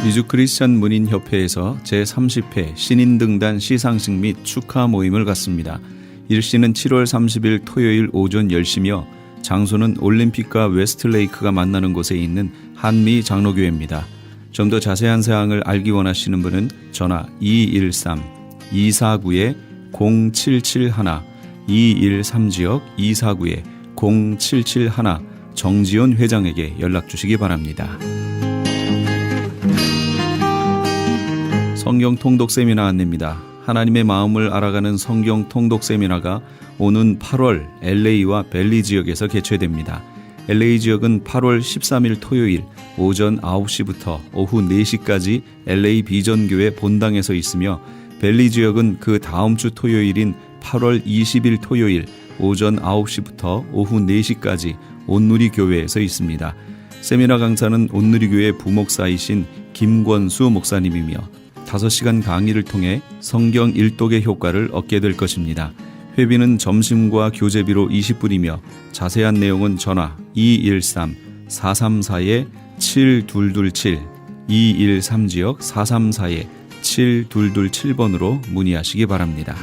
A: 미주 크리스천 문인협회에서 제30회 신인등단 시상식 및 축하 모임을 갖습니다. 일시는 7월 30일 토요일 오전 10시며 장소는 올림픽과 웨스트레이크가 만나는 곳에 있는 한미 장로교회입니다. 좀 더 자세한 사항을 알기 원하시는 분은 전화 213-249-0771, 213-249-0771 정지훈 회장에게 연락 주시기 바랍니다. 성경 통독 세미나 안내입니다. 하나님의 마음을 알아가는 성경 통독 세미나가 오는 8월 LA와 벨리 지역에서 개최됩니다. LA 지역은 8월 13일 토요일 오전 9시부터 오후 4시까지 LA 비전교회 본당에서 있으며 벨리 지역은 그 다음 주 토요일인 8월 20일 토요일 오전 9시부터 오후 4시까지 온누리 교회에서 있습니다. 세미나 강사는 온누리 교회 부목사이신 김권수 목사님이며 5시간 강의를 통해 성경 일독의 효과를 얻게 될 것입니다. 회비는 점심과 교재비로 20불이며 자세한 내용은 전화 213-434-7227, 213-434-7227번으로 문의하시기 바랍니다.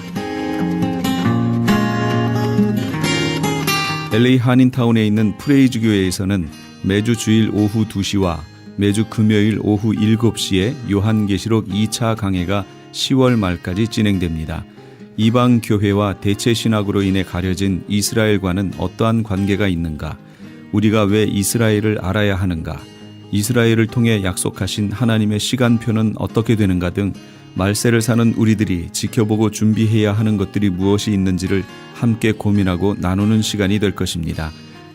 A: LA 한인타운에 있는 프레이즈 교회에서는 매주 주일 오후 2시와 매주 금요일 오후 7시에 요한계시록 2차 강해가 10월 말까지 진행됩니다. 이방 교회와 대체 신학으로 인해 가려진 이스라엘과는 어떠한 관계가 있는가? 우리가 왜 이스라엘을 알아야 하는가? 이스라엘을 통해 약속하신 하나님의 시간표는 어떻게 되는가 등 말세를 사는 우리들이 지켜보고 준비해야 하는 것들이 무엇이 있는지를 함께 고민하고 나누는 시간이 될 것입니다.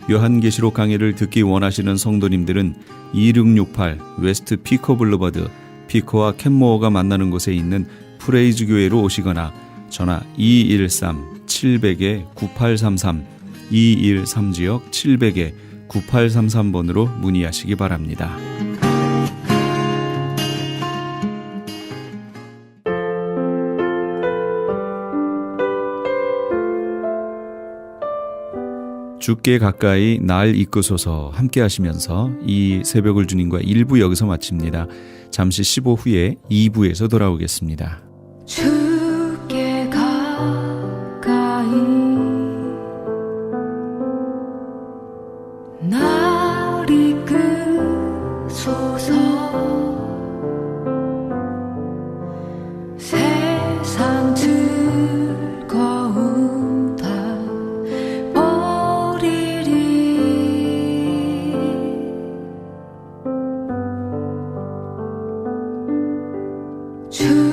A: 요한계시록 강해를 듣기 원하시는 성도님들은 2668 웨스트 피커 블루버드, 피커와 캔모어가 만나는 곳에 있는 프레이즈 교회로 오시거나 전화 213-700-9833, 213-700-9833번으로 문의하시기 바랍니다. 주께 가까이 날 이끄소서 함께 하시면서 이 새벽을 주님과 1부 여기서 마칩니다. 잠시 15 후에 2부에서 돌아오겠습니다.
K: 주께 가까이 날 이끄소서 세상 즐거움 다 버리리 주